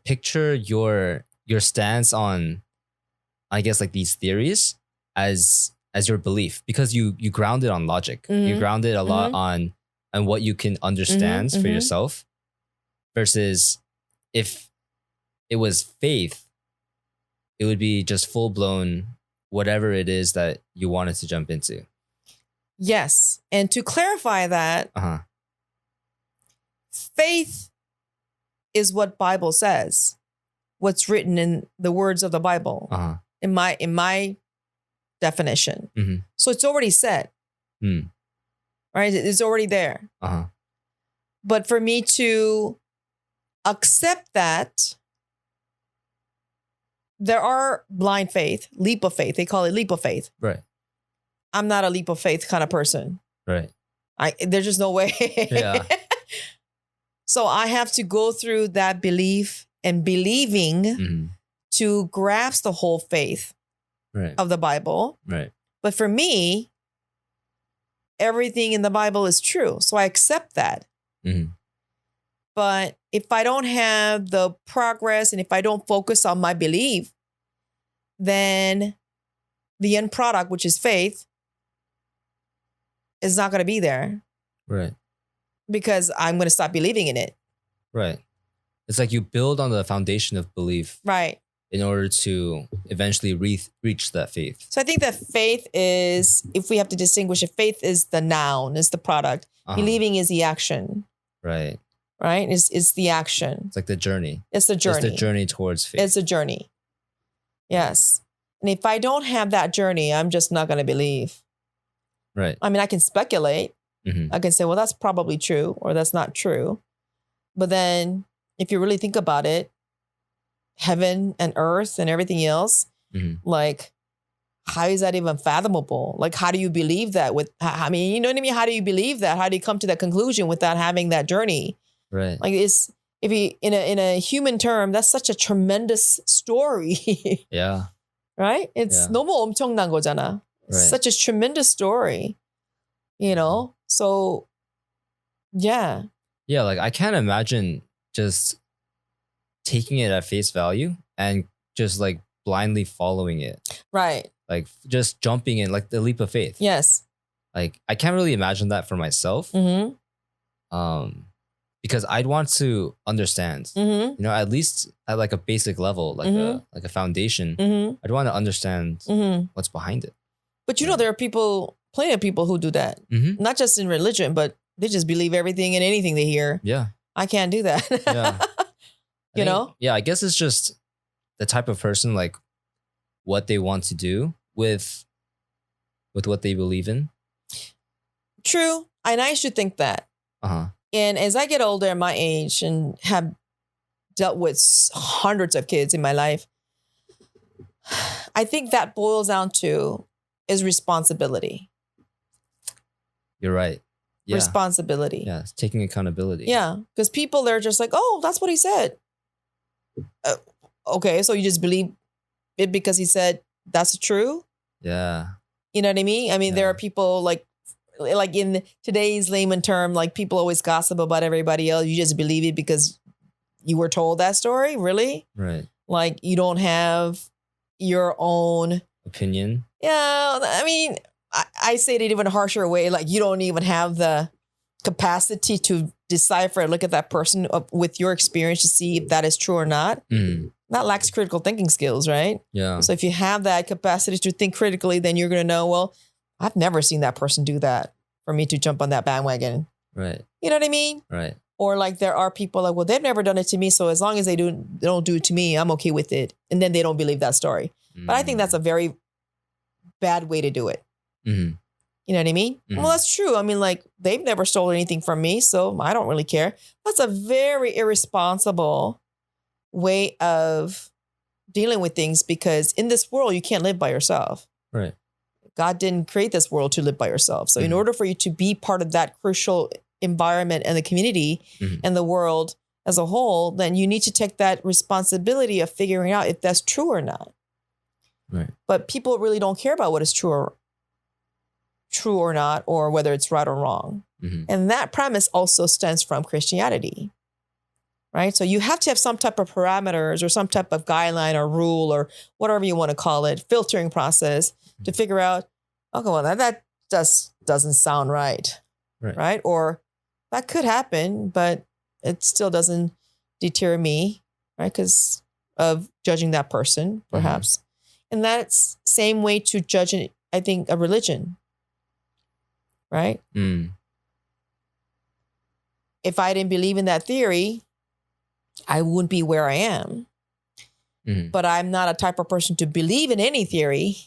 picture your stance on, I guess, like these theories as your belief, because you ground it on logic. You ground it a lot on what you can understand for yourself, versus if it was faith, it would be just full blown whatever it is that you wanted to jump into. Yes. And to clarify that, faith is what Bible says, what's written in the words of the Bible, in my definition. So it's already said, right? It's already there. But for me to accept that, there are blind faith, leap of faith. They call it leap of faith. Right. I'm not a leap of faith kind of person. Right. There's just no way. Yeah. So I have to go through that belief and believing to grasp the whole faith of the Bible. Right. But for me, everything in the Bible is true. So I accept that. But if I don't have the progress and if I don't focus on my belief, then the end product, which is faith, is not going to be there. Right. Because I'm going to stop believing in it. Right. It's like you build on the foundation of belief. Right. In order to eventually reach that faith. So I think that faith is, if we have to distinguish it, faith is the noun, is the product. Believing is the action. Right. Right? It's the action. It's like the journey. It's the journey. It's the journey towards faith. It's a journey. Yes. And if I don't have that journey, I'm just not going to believe. Right. I mean, I can speculate. I can say, well, that's probably true or that's not true. But then if you really think about it, heaven and earth and everything else, like, how is that even fathomable? Like, how do you believe that I mean, you know what I mean? How do you believe that? How do you come to that conclusion without having that journey? Right. Like, if you, in a human term, that's such a tremendous story. Yeah. Right? It's 너무 엄청난 거잖아. Right. Such a tremendous story, you know? So, yeah. Yeah, like I can't imagine just taking it at face value and just like blindly following it. Right. Like just jumping in, like the leap of faith. Yes. Like I can't really imagine that for myself. Because I'd want to understand, you know, at least at like a basic level, like a foundation. I'd want to understand what's behind it. But you know, there are plenty of people who do that, not just in religion, but they just believe everything and anything they hear. Yeah. I can't do that. Yeah. You know? Yeah, I guess it's just the type of person, like what they want to do with what they believe in. True. And I should think that. And as I get older in my age and have dealt with hundreds of kids in my life, I think that boils down to is responsibility. You're right. Yeah. Responsibility. Yeah, it's taking accountability. Yeah, because people, they're just like, oh, that's what he said. Okay, so you just believe it because he said that's true? Yeah. You know what I mean? I mean, there are people like in today's layman term, like people always gossip about everybody else. You just believe it because you were told that story? Really? Right. Like you don't have your own opinion? Yeah, I mean, I say it in an even harsher way. Like you don't even have the capacity to decipher and look at that person with your experience to see if that is true or not. That lacks critical thinking skills, right? Yeah. So if you have that capacity to think critically, then you're going to know, well, I've never seen that person do that for me to jump on that bandwagon. Right. You know what I mean? Right. Or like there are people like, well, they've never done it to me. So as long as they don't do it to me, I'm okay with it. And then they don't believe that story. But I think that's a very bad way to do it. You know what I mean? Well, that's true. I mean, like, they've never stolen anything from me, so I don't really care. That's a very irresponsible way of dealing with things, because in this world, you can't live by yourself. Right. God didn't create this world to live by yourself. So in order for you to be part of that crucial environment and the community and the world as a whole, then you need to take that responsibility of figuring out if that's true or not. Right. But people really don't care about what is true or not, or whether it's right or wrong. And that premise also stems from Christianity, right? So you have to have some type of parameters or some type of guideline or rule or whatever you want to call it, filtering process to figure out, okay, well, that just doesn't sound right, right? Or that could happen, but it still doesn't deter me, right? Because of judging that person, perhaps. And that's same way to judge, I think, a religion. Right? If I didn't believe in that theory, I wouldn't be where I am. But I'm not a type of person to believe in any theory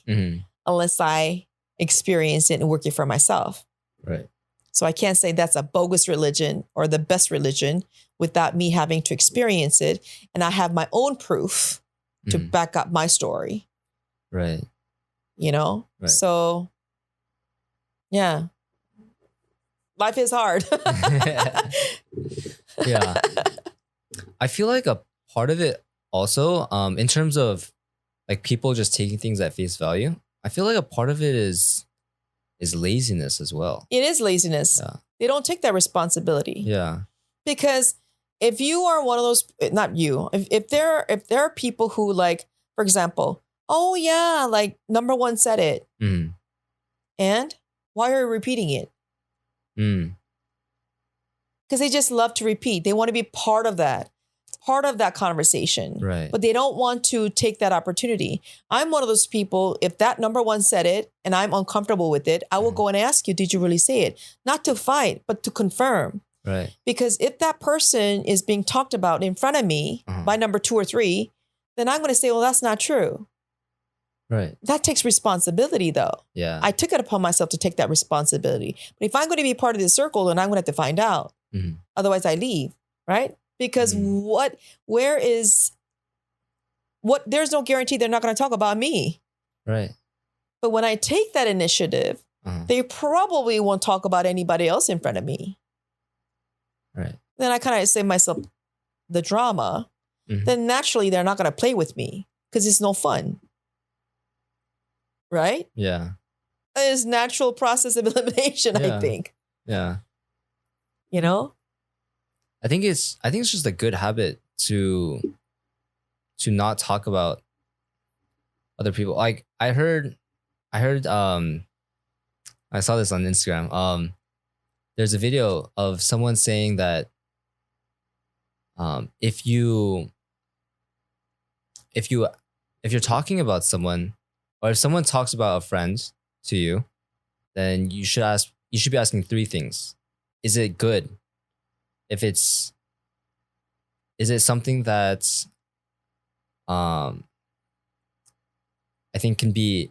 unless I experience it and work it for myself. Right. So I can't say that's a bogus religion or the best religion without me having to experience it. And I have my own proof to back up my story. Right. You know? Right. So, yeah. Life is hard. Yeah. I feel like a part of it also, in terms of like people just taking things at face value, I feel like a part of it is laziness as well. It is laziness. Yeah. They don't take that responsibility. Yeah. Because if you are one of those, not you, if there are people who, like, for example, oh yeah, like number one said it. And why are you repeating it? Because they just love to repeat. They want to be part of that conversation. Right. But they don't want to take that opportunity. I'm one of those people, if that number one said it and I'm uncomfortable with it, I will go and ask you, did you really say it? Not to fight, but to confirm. Right. Because if that person is being talked about in front of me by number 2 or 3, then I'm going to say, well, that's not true. Right. That takes responsibility, though. Yeah. I took it upon myself to take that responsibility. But if I'm going to be part of this circle, then I'm going to have to find out. Otherwise, I leave, right? Because there's no guarantee they're not going to talk about me. Right. But when I take that initiative, they probably won't talk about anybody else in front of me. Right. Then I kind of save myself the drama. Then naturally, they're not going to play with me because it's no fun. Right? Yeah. It's natural process of elimination, I think. Yeah. You know? I think it's just a good habit to not talk about other people. Like I heard I saw this on Instagram. There's a video of someone saying that if you're talking about someone, or if someone talks about a friend to you, then you should be asking 3 things. Is it good? Is it something that I think can be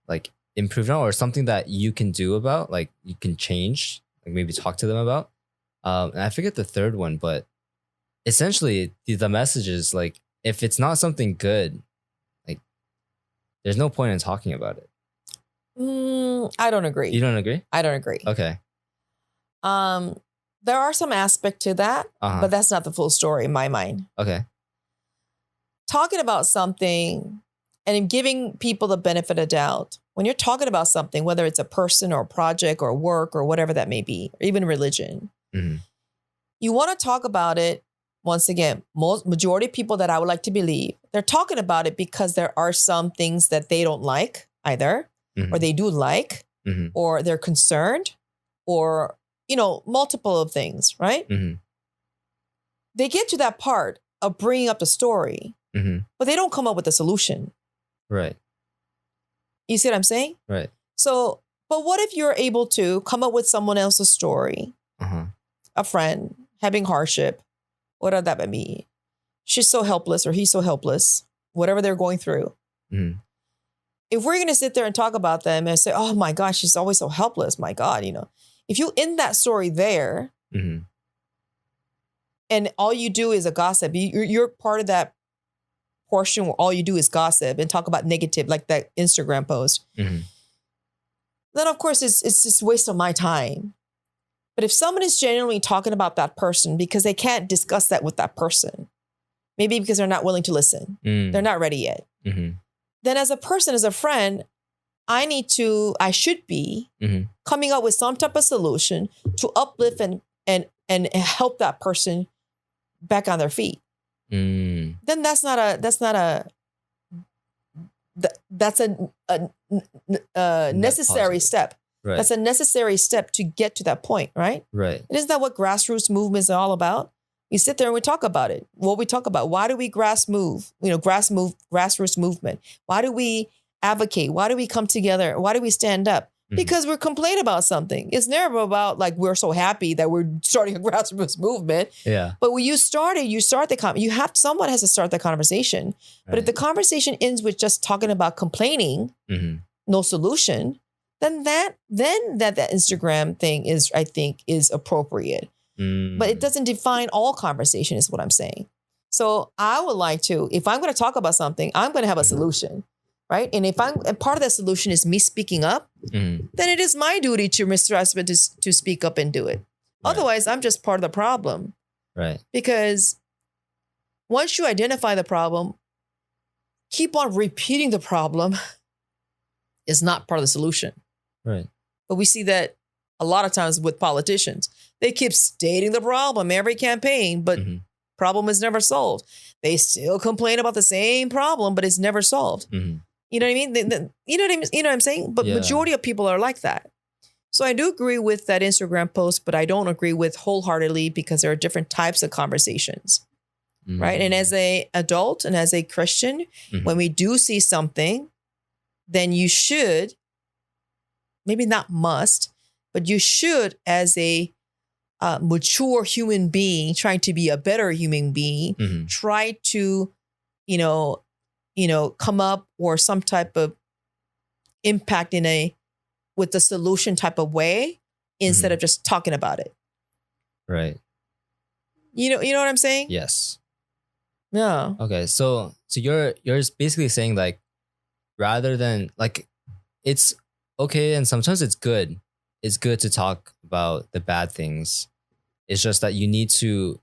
like improved on, or something that you can do about, like you can change, like maybe talk to them about? And I forget the third one, but essentially the message is like, if it's not something good, like there's no point in talking about it. I don't agree. You don't agree? I don't agree. Okay. There are some aspect to that, but that's not the full story in my mind. Okay. Talking about something and giving people the benefit of doubt. When you're talking about something, whether it's a person or a project or work or whatever that may be, or even religion, you want to talk about it. Once again, majority of people that I would like to believe, they're talking about it because there are some things that they don't like either, or they do like, or they're concerned, or, multiple of things, right? They get to that part of bringing up the story, but they don't come up with a solution. Right. You see what I'm saying? Right. So, but what if you're able to come up with someone else's story, a friend having hardship, whatever that may be. She's so helpless or he's so helpless, whatever they're going through. if we're going to sit there and talk about them and say, oh my gosh, she's always so helpless. My God, if you end that story there Mm-hmm. and all you do is a gossip, you're part of that portion where all you do is gossip and talk about negative, like that Instagram post. Mm-hmm. Then of course it's just a waste of my time. But if someone is genuinely talking about that person because they can't discuss that with that person, maybe because they're not willing to listen, they're not ready yet. Mm-hmm. Then as a person, as a friend, I should be coming up with some type of solution to uplift and help that person back on their feet. Then that's a necessary step. Right. That's a necessary step to get to that point, right? Right. And isn't that what grassroots movements are all about? We sit there and we talk about it. What we talk about, why do we grassroots movement? Why do we advocate? Why do we come together? Why do we stand up? Because we're complaining about something. It's never about like, we're so happy that we're starting a grassroots movement. Yeah. But when you start someone has to start the conversation. But if the conversation ends with just talking about complaining, no solution, then that Instagram thing is, I think, is appropriate. But it doesn't define all conversation is what I'm saying. So I would like to, if I'm going to talk about something, I'm going to have a solution, right? And if part of that solution is me speaking up, then it is my duty to Mr. Husband to speak up and do it. Right. Otherwise, I'm just part of the problem. Right. Because once you identify the problem, keep on repeating the problem is not part of the solution. Right. But we see that a lot of times with politicians. They keep stating the problem every campaign, but problem is never solved. They still complain about the same problem, but it's never solved. You know what I mean? You know what I'm saying? But majority of people are like that. So I do agree with that Instagram post, but I don't agree with wholeheartedly because there are different types of conversations, right? And as a adult and as a Christian, when we do see something, then you should, maybe not must, but you should, as a mature human being, trying to be a better human being, try to, come up or some type of impact with the solution type of way instead of just talking about it. Right. You know what I'm saying? Yes. Yeah. Okay. So you're basically saying like, rather than like, it's okay. And sometimes it's good. It's good to talk about the bad things. It's just that you need to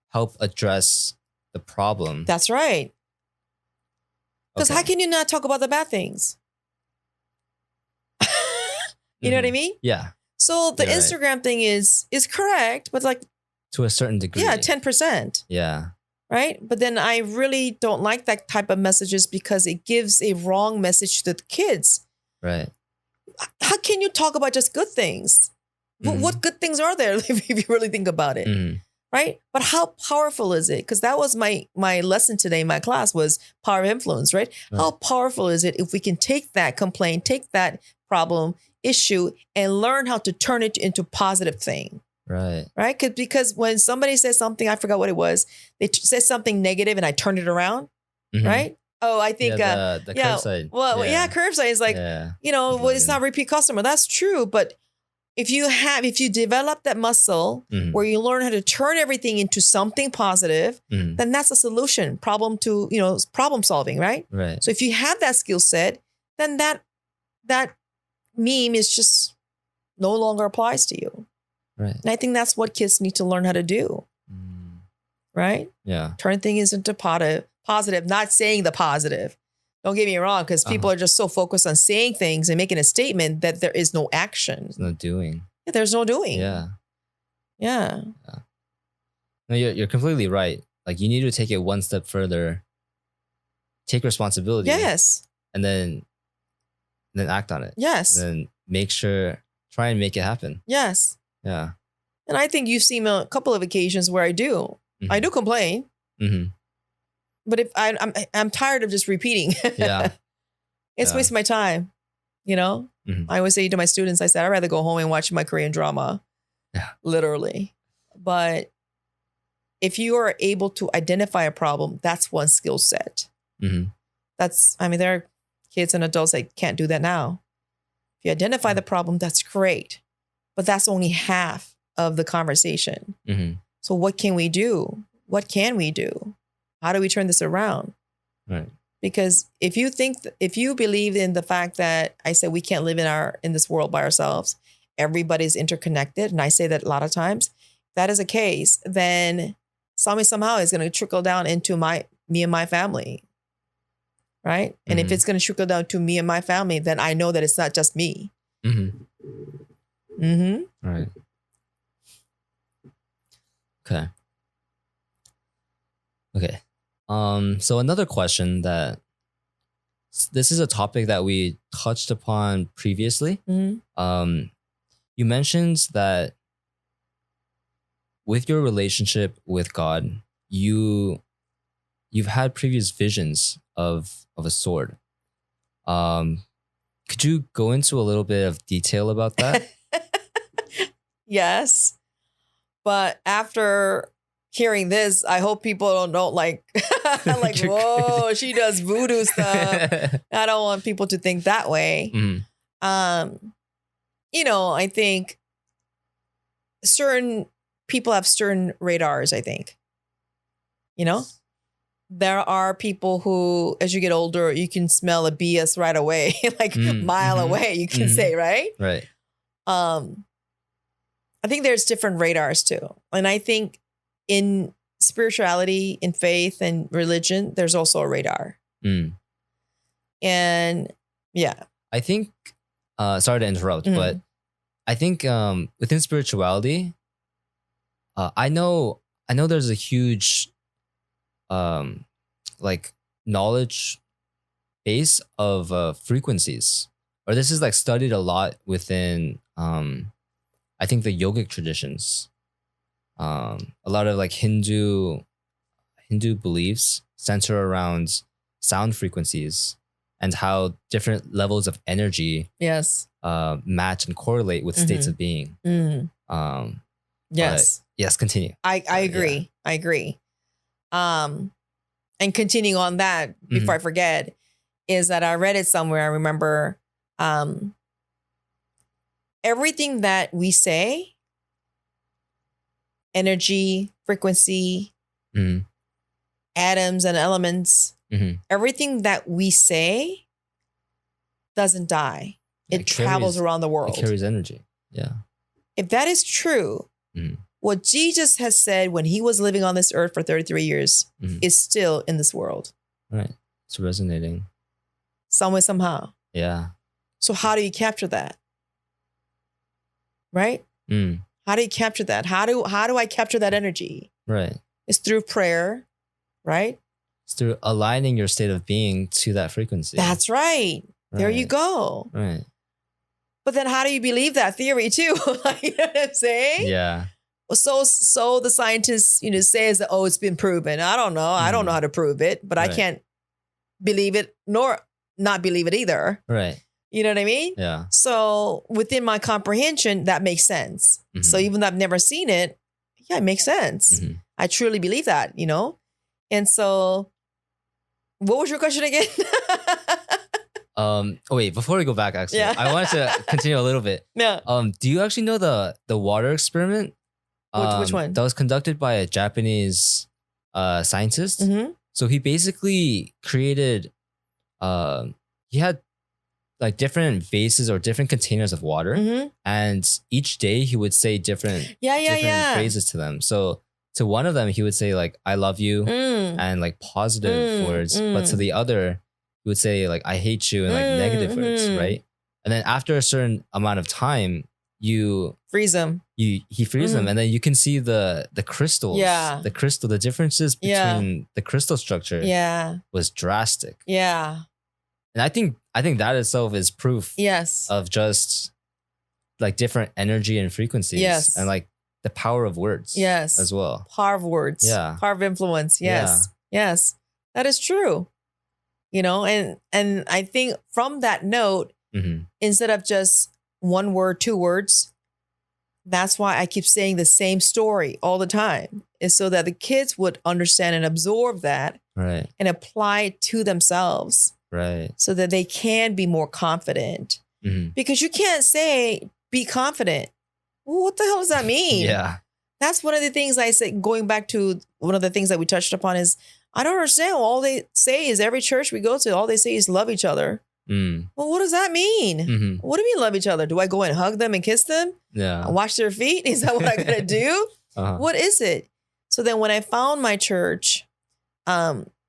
help address the problem. That's right. Because how can you not talk about the bad things? You know what I mean? Yeah. So the Instagram thing is correct, but like to a certain degree. Yeah, 10%. Yeah. Right. But then I really don't like that type of messages because it gives a wrong message to the kids. Right. How can you talk about just good things? What good things are there if you really think about it? Right. But how powerful is it? Because that was my lesson today in my class was power of influence. Right. How powerful is it if we can take that complaint, take that problem, issue, and learn how to turn it into positive thing. Right. Right. Because when somebody says something, I forgot what it was, they said something negative and I turned it around. Right. Oh, I think, the curbside. Well, curbside is like, well, it's not repeat customer. That's true. But if you develop that muscle where you learn how to turn everything into something positive, then that's a solution problem solving. Right. Right. So if you have that skill set, then that meme is just no longer applies to you. Right. And I think that's what kids need to learn how to do. Right. Yeah. Turn things into positive, not saying the positive. Don't get me wrong, because people are just so focused on saying things and making a statement that there is no action. There's no doing. Yeah, there's no doing. Yeah. Yeah. No, you're completely right. Like you need to take it one step further, take responsibility. Yes. And then act on it. Yes. And then try and make it happen. Yes. Yeah. And I think you've seen a couple of occasions where I do complain. But if I'm tired of just repeating, it's wasting my time. I always say to my students, I said, I'd rather go home and watch my Korean drama, literally. But if you are able to identify a problem, that's one skill set. There are kids and adults that can't do that now. If you identify the problem, that's great. But that's only half of the conversation. Mm-hmm. So what can we do? What can we do? How do we turn this around? Right. Because if you believe in the fact that I said we can't live in this world by ourselves, everybody's interconnected, and I say that a lot of times, if that is a case, then somehow it's going to trickle down into me and my family. Right. And if it's going to trickle down to me and my family, then I know that it's not just me. Mm-hmm. Mm-hmm. Right. Okay. Okay. So another question that this is a topic that we touched upon previously. Mm-hmm. You mentioned that with your relationship with God, you've had previous visions of a sword. Could you go into a little bit of detail about that? Yes. But after hearing this, I hope people don't like, like, whoa, she does voodoo stuff. I don't want people to think that way. Mm. I think certain people have certain radars, I think. There are people who, as you get older, you can smell a BS right away, like a mile away, you can say, right? Right. I think there's different radars too. And I think in spirituality, in faith and religion, there's also a radar. Mm. And yeah. I think, sorry to interrupt, but I think within spirituality, I know there's a huge like knowledge base of frequencies, or this is like studied a lot within I think the yogic traditions. A lot of like Hindu beliefs center around sound frequencies and how different levels of energy match and correlate with states of being. Yes. Yes, continue. I agree. Yeah. I agree. And continuing on that, before I forget, is that I read it somewhere. I remember everything that we say, energy, frequency, atoms and elements, everything that we say doesn't die. It travels around the world. It carries energy. Yeah. If that is true, what Jesus has said when he was living on this earth for 33 years is still in this world. Right. It's resonating. Some way, somehow. Yeah. So how do you capture that? Right? How do you capture that? How do I capture that energy? Right. It's through prayer, right? It's through aligning your state of being to that frequency. That's right. There you go. Right. But then how do you believe that theory too? Like, you know what I'm saying? Yeah. So the scientists, says that, it's been proven. I don't know. I don't know how to prove it, but I can't believe it nor not believe it either. Right. You know what I mean? Yeah. So within my comprehension, that makes sense. So even though I've never seen it, yeah, it makes sense. I truly believe that, And so what was your question again? Wait, before we go back, actually, I wanted to continue a little bit. Yeah. Do you actually know the water experiment? Which one? That was conducted by a Japanese scientist. So he basically created, he had like different vases or different containers of water, and each day he would say different phrases to them. So to one of them, he would say like "I love you" and like positive words, but to the other, he would say like "I hate you" and like negative words, right? And then after a certain amount of time, you freeze them. He frees them, and then you can see the crystals. Yeah, the differences between the crystal structure. Yeah, was drastic. Yeah, and I think that itself is proof. Yes, of just like different energy and frequencies. Yes, and like the power of words. Yes, as well. Power of words. Yeah, power of influence. Yes, yes, that is true. And I think from that note, instead of just one word, two words, that's why I keep saying the same story all the time, is so that the kids would understand and absorb that, right, and apply it to themselves. Right. so that they can be more confident. Because you can't say, be confident. Well, what the hell does that mean? Yeah. That's one of the things I said, going back to one of the things that we touched upon is, I don't understand. All they say is every church we go to, all they say is love each other. Well, what does that mean? What do you mean love each other? Do I go and hug them and kiss them? Yeah. And wash their feet? Is that what I gotta do? What is it? So then when I found my church,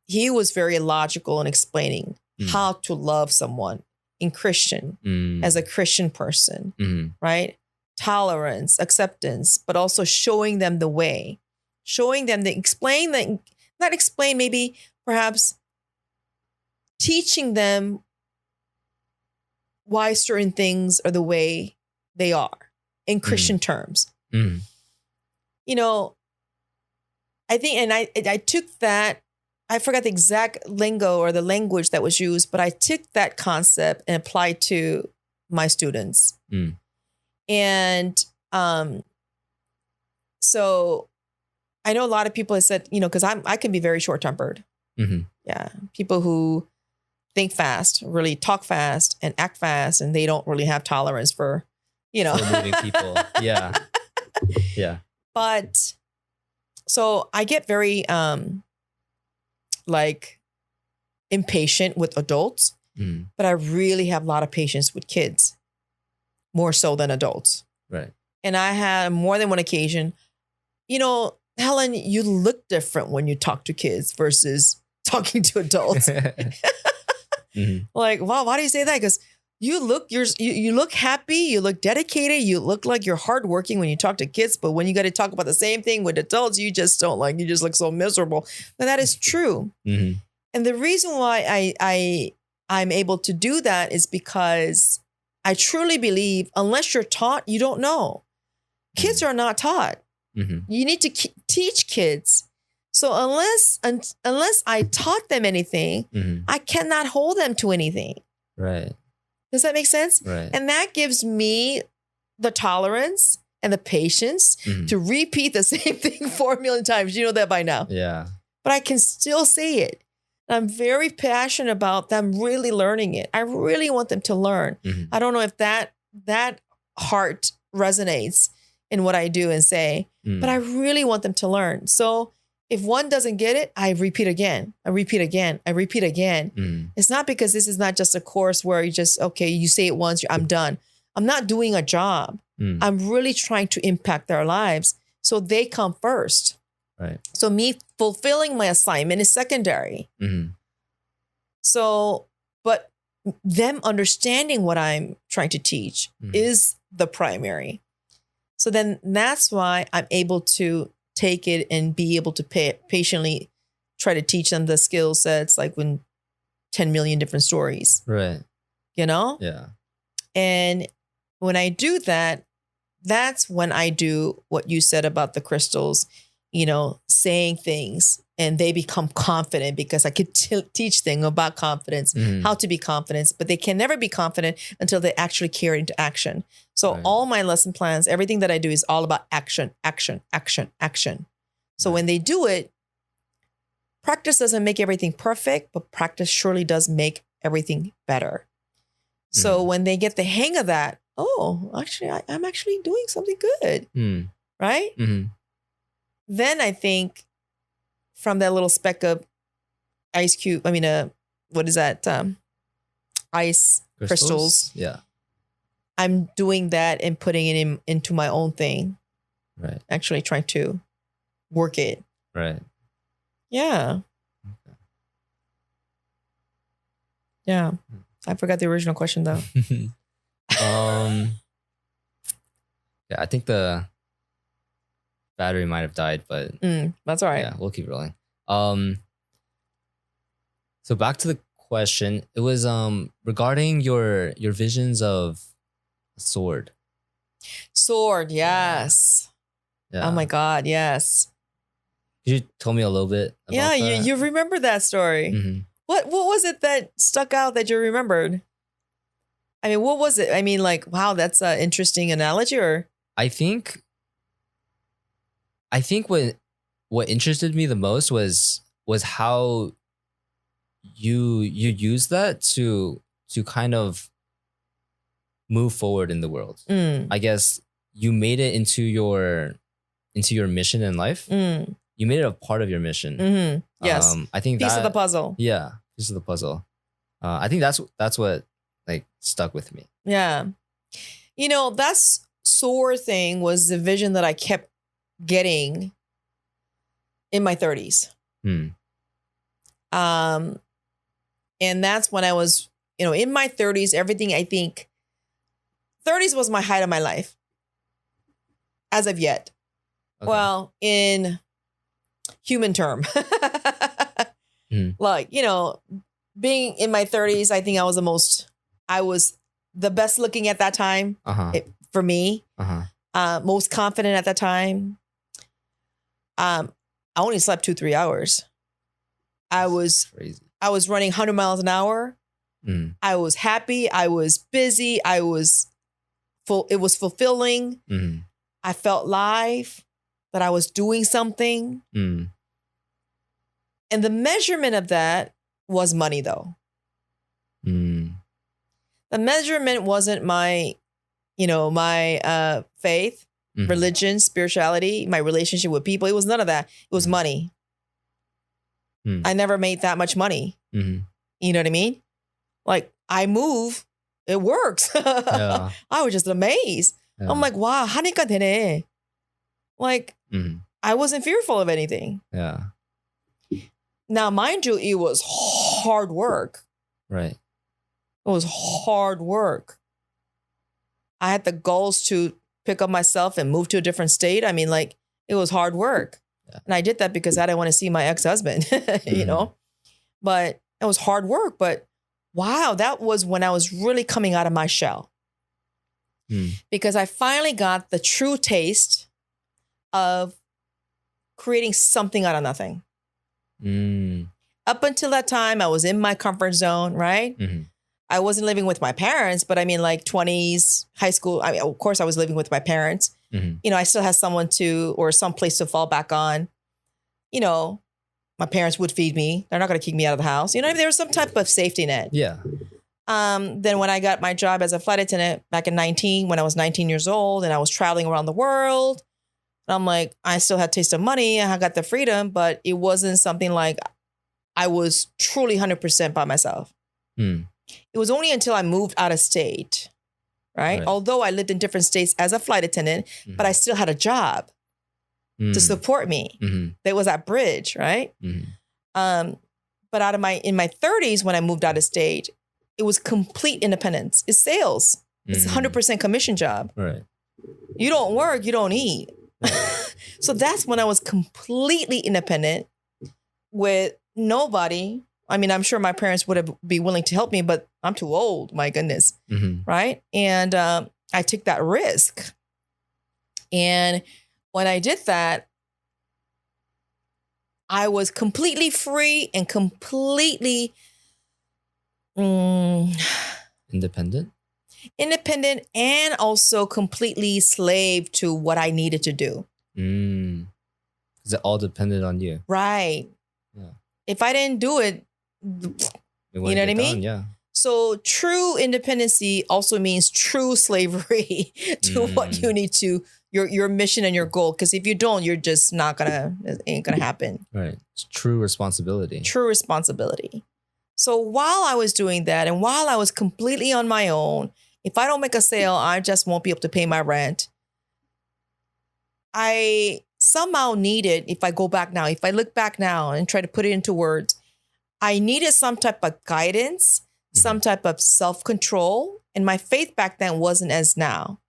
he was very logical in explaining how to love someone in Christian, as a Christian person, right? Tolerance, acceptance, but also showing them the way, showing them maybe perhaps teaching them why certain things are the way they are in Christian terms. You know, I think, and I took that, I forgot the exact lingo or the language that was used, but I took that concept and applied to my students. And so I know a lot of people have said, you know, because I can be very short tempered. Yeah. People who think fast, really talk fast and act fast, and they don't really have tolerance for, you know, moving people. Yeah. Yeah. But so I get very like impatient with adults, but I really have a lot of patience with kids, more so than adults. Right. And I had more than one occasion, you know, Helen, you look different when you talk to kids versus talking to adults. Like, wow, why do you say that? Because you look happy, you look dedicated, you look like you're hardworking when you talk to kids, but when you got to talk about the same thing with adults, you just don't like, you just look so miserable. But that is true. And the reason why I'm able to do that is because I truly believe unless you're taught, you don't know. Kids are not taught. You need to teach kids. So unless I taught them anything, I cannot hold them to anything. Right. Does that make sense? Right. And that gives me the tolerance and the patience to repeat the same thing 4 million times. You know that by now. Yeah. But I can still say it. I'm very passionate about them really learning it. I really want them to learn. I don't know if that heart resonates in what I do and say, but I really want them to learn. So if one doesn't get it, I repeat again. I repeat again. I repeat again. It's not because this is not just a course where you just, okay, you say it once, I'm done. I'm not doing a job. I'm really trying to impact their lives so they come first. Right. So me fulfilling my assignment is secondary. So, but them understanding what I'm trying to teach is the primary. So then that's why I'm able to take it and be able to patiently try to teach them the skill sets, like when 10 million different stories. Right. You know? Yeah. And when I do that, that's when I do what you said about the crystals, you know, saying things and they become confident because I could teach them about confidence, how to be confident, but they can never be confident until they actually carry it into action. So all my lesson plans, everything that I do is all about action, action, action, action. So when they do it, practice doesn't make everything perfect, but practice surely does make everything better. So when they get the hang of that, oh, actually, I'm actually doing something good, right? Then I think from that little speck of ice cube, what is that? Ice crystals. Yeah. I'm doing that and putting it into my own thing. Right. Actually trying to work it. Right. Yeah. Okay. Yeah. I forgot the original question though. Yeah, I think the battery might have died, but that's all right. Yeah, we'll keep rolling. So back to the question. It was regarding your visions of a sword. Sword, yes. Yeah. Oh my God, yes. Could you tell me a little bit about that? You remember that story. What was it that stuck out that you remembered? I mean, what was it? I mean, like, wow, that's an interesting analogy. Or I think what interested me the most was how you use that to kind of move forward in the world. I guess you made it into your mission in life. You made it a part of your mission. Yes. I think piece of the puzzle. Yeah, piece of the puzzle. I think that's what like stuck with me. Yeah. You know, that's SOAR thing was the vision that I kept getting in my 30s. And that's when I was, you know, in my 30s, everything I think 30s was my height of my life as of yet. Okay. Well, in human term, like, you know, being in my 30s, I think I was the best looking at that time for me, most confident at that time. I only slept 2-3 hours. I was running 100 miles an hour. I was happy. I was busy. It was fulfilling. I felt live, that I was doing something. And the measurement of that was money, though. The measurement wasn't my, you know, my faith, religion, spirituality, my relationship with people. It was none of that. It was money. I never made that much money. You know what I mean? Like, I move, it works. Yeah. I was just amazed. Yeah. I'm like, wow, 하니까 되네. Like, I wasn't fearful of anything. Yeah. Now, mind you, it was hard work. Right. It was hard work. I had the goals to pick up myself and move to a different state. I mean, like, it was hard work. Yeah. And I did that because I didn't want to see my ex-husband, you know, but it was hard work. But wow, that was when I was really coming out of my shell. Because I finally got the true taste of creating something out of nothing. Up until that time, I was in my comfort zone, right? I wasn't living with my parents, but I mean, like 20s, high school. I mean, of course, I was living with my parents. You know, I still had someone or some place to fall back on. You know, my parents would feed me. They're not going to kick me out of the house. You know, there was some type of safety net. Yeah. Then when I got my job as a flight attendant back in when I was 19 years old and I was traveling around the world, and I'm like, I still had taste of money. I got the freedom, but it wasn't something like I was truly 100% by myself. It was only until I moved out of state, right? Although I lived in different states as a flight attendant, but I still had a job to support me. There was that bridge, right? But in my 30s, when I moved out of state, it was complete independence. It's sales. It's 100% commission job. Right. You don't work, you don't eat. So that's when I was completely independent with nobody. I mean, I'm sure my parents would be willing to help me, but I'm too old. My goodness. Right. And I took that risk. And when I did that, I was completely free and completely independent and also completely slave to what I needed to do. Because it all depended on you. Right. Yeah. If I didn't do it, you know what I mean? Yeah. So true independency also means true slavery to what you need to, your mission and your goal. Because if you don't, you're just it ain't gonna happen. Right. It's true responsibility. True responsibility. So while I was doing that and while I was completely on my own, if I don't make a sale, I just won't be able to pay my rent. I somehow needed, if I look back now and try to put it into words, I needed some type of guidance, some type of self-control. And my faith back then wasn't as now.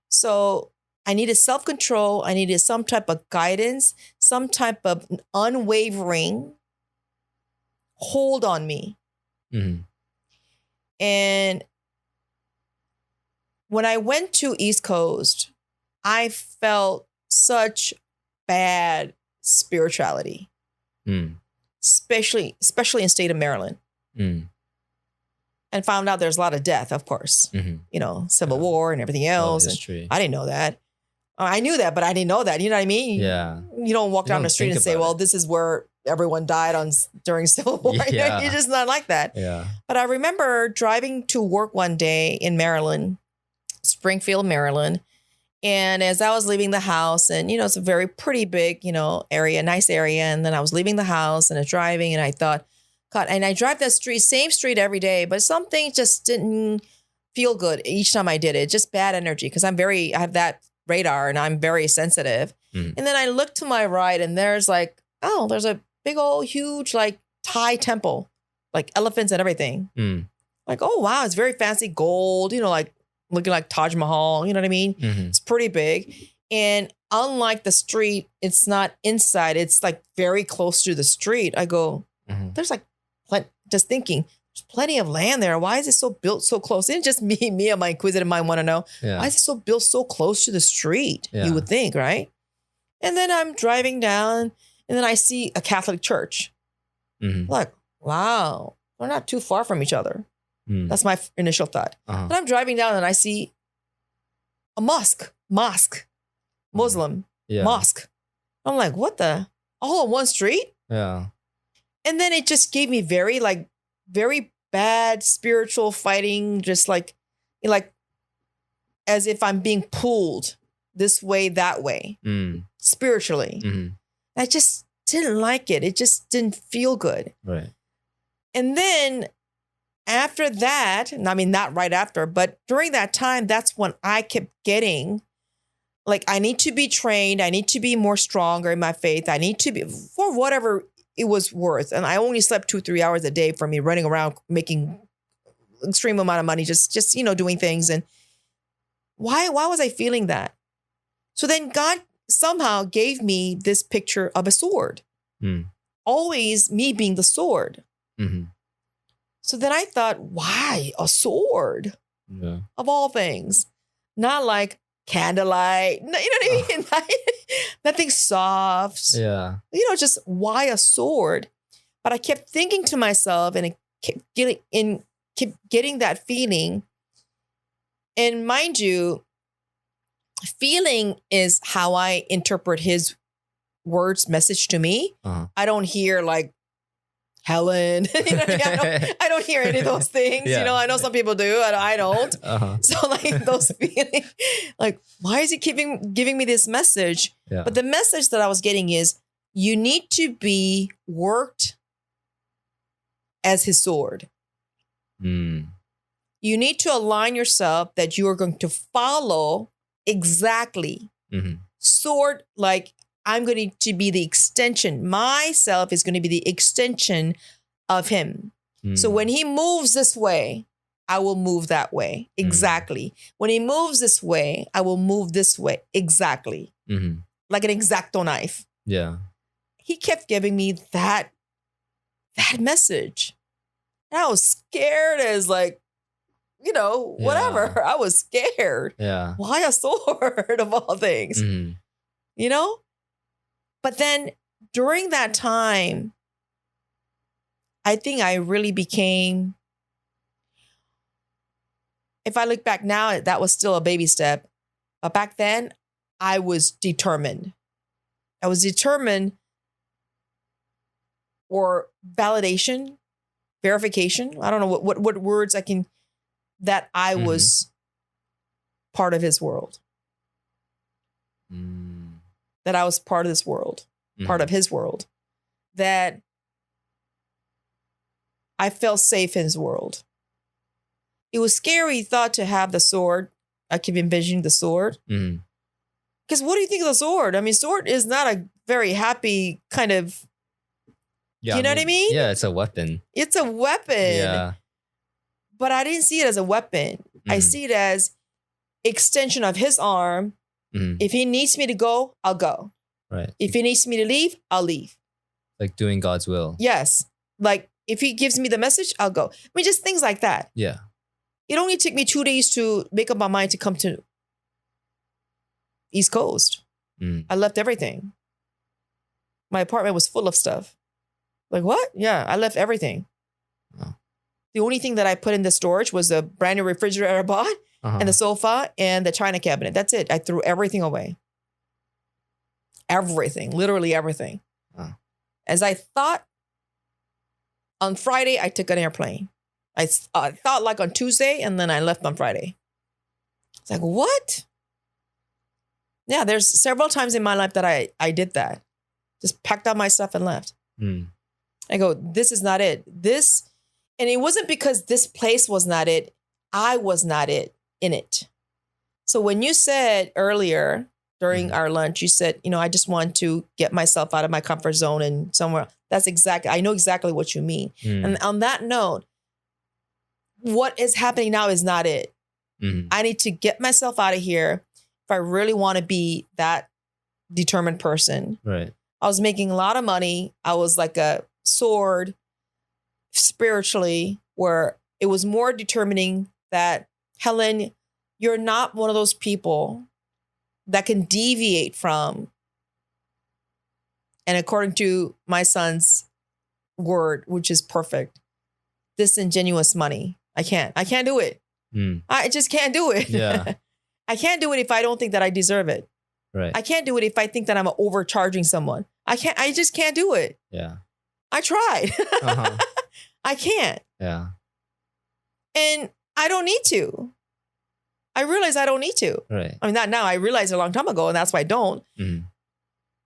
So I needed self-control. I needed some type of guidance, some type of unwavering hold on me. And when I went to East Coast, I felt such bad spirituality, especially in state of Maryland. And found out there's a lot of death, of course, you know, Civil War and everything else. And I didn't know that. I knew that, but I didn't know that. You know what I mean? Yeah. You don't walk You down don't the street think and say, about well, it. this is where everyone died during Civil War. Yeah. You're just not like that. Yeah. But I remember driving to work one day in Maryland, Springfield, Maryland. And as I was leaving the house, and, it's a very pretty big, area, nice area. And then I was leaving the house and I was driving and I thought, God, and I drive that street, same street every day, but something just didn't feel good each time I did it. Just bad energy because I have that radar and I'm very sensitive. Mm. And then I look to my right and there's there's a big old huge Thai temple, elephants and everything. Mm. Oh, wow, it's very fancy gold, looking like Taj Mahal, you know what I mean? Mm-hmm. It's pretty big. And unlike the street, it's not inside. It's very close to the street. I go, there's just thinking, there's plenty of land there. Why is it built so close? And just me and my inquisitive mind want to know, why is it built so close to the street? Yeah. You would think, right? And then I'm driving down and then I see a Catholic church. Mm-hmm. Wow, we're not too far from each other. Mm. That's my initial thought. Uh-huh. But I'm driving down and I see a mosque, Muslim mosque. I'm like, what the? All on one street? Yeah. And then it just gave me very bad spiritual fighting, just as if I'm being pulled this way, that way, spiritually. Mm-hmm. I just didn't like it. It just didn't feel good. Right. And then after that, I mean, not right after, but during that time, that's when I kept getting I need to be trained. I need to be more stronger in my faith. I need to be for whatever it was worth. And I only slept 2-3 hours a day for me running around, making extreme amount of money, just doing things. And why was I feeling that? So then God somehow gave me this picture of a sword, always me being the sword. Mm-hmm. So then I thought, why a sword of all things? Not like candlelight, you know what I mean? Nothing soft. Yeah. Just why a sword? But I kept thinking to myself and it kept getting that feeling. And mind you, feeling is how I interpret his words message to me. Uh-huh. I don't hear Helen, I don't hear any of those things. Yeah. I know some people do, and I don't. Uh-huh. So those feelings, why is he giving me this message? Yeah. But the message that I was getting is you need to be worked as his sword. Mm. You need to align yourself that you are going to follow exactly. Mm-hmm. Sword, I'm going to be the extension. Myself is going to be the extension of him. Mm. So when he moves this way, I will move that way. Exactly. When he moves this way, I will move this way. Exactly. Mm-hmm. Like an X-Acto knife. Yeah. He kept giving me that message. And I was scared as whatever. Yeah. I was scared. Yeah. Why a sword of all things? Mm-hmm. But then during that time, I think I really became, if I look back now, that was still a baby step. But back then, I was determined. I was determined for validation, verification. I don't know what words that I was part of his world. That I was part of this world, part of his world, that I felt safe in his world. It was scary thought to have the sword. I keep envisioning the sword. Because what do you think of the sword? I mean, sword is not a very happy kind of, Yeah, you know what I mean? Yeah, it's a weapon. It's a weapon. Yeah. But I didn't see it as a weapon. I see it as extension of his arm. If he needs me to go, I'll go. Right. If he needs me to leave, I'll leave. Like doing God's will. Yes. If he gives me the message, I'll go. I mean, just things like that. Yeah. It only took me 2 days to make up my mind to come to East Coast. I left everything. My apartment was full of stuff. What? Yeah, I left everything. Oh. The only thing that I put in the storage was a brand new refrigerator I bought and the sofa and the china cabinet. That's it. I threw everything away. Everything, literally everything. As I thought on Friday, I took an airplane. I thought like on Tuesday, and then I left on Friday. It's like, what? Yeah, there's several times in my life that I did that. Just packed up my stuff and left. I go, this is not it. And it wasn't because this place was not it. I was not it in it. So when you said earlier during our lunch, you said, I just want to get myself out of my comfort zone and somewhere. I know exactly what you mean. And on that note, what is happening now is not it. I need to get myself out of here if I really want to be that determined person. Right. I was making a lot of money. I was like a sword spiritually, where it was more determining that, Helen, you're not one of those people that can deviate from, and according to my son's word, which is perfect, disingenuous money. I can't do it. I just can't do it. Yeah. I can't do it if I don't think that I deserve it. Right. I can't do it if I think that I'm overcharging someone. I just can't do it. Yeah. I tried. I can't. Yeah. And I don't need to. I realize I don't need to. Right. I mean, not now. I realized a long time ago, and that's why I don't.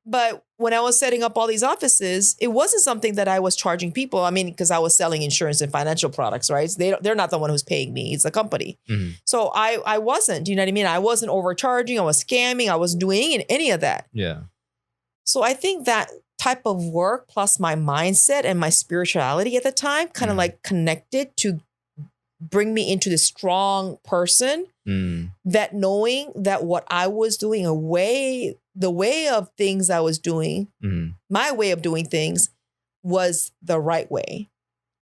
But when I was setting up all these offices, it wasn't something that I was charging people. I mean, because I was selling insurance and financial products, right? They're not the one who's paying me. It's the company. So I wasn't, you know what I mean? I wasn't overcharging. I was scamming. I wasn't doing any of that. Yeah. So I think that type of work plus my mindset and my spirituality at the time kind of like connected to bring me into this strong person, that knowing that what I was doing, the way of things I was doing, my way of doing things was the right way.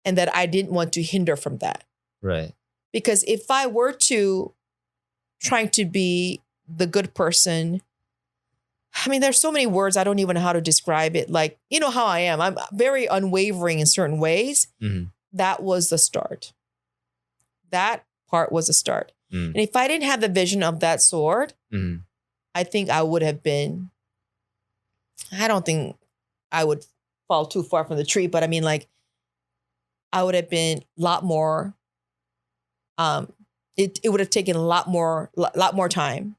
And that I didn't want to hinder from that. Right. Because if I were to trying to be the good person, I mean, there's so many words, I don't even know how to describe it. Like, you know how I am. I'm very unwavering in certain ways. That was the start. That part was a start. And if I didn't have the vision of that sword, I think I would have been, I don't think I would fall too far from the tree, but I mean, like, I would have been a lot more, it would have taken a lot more time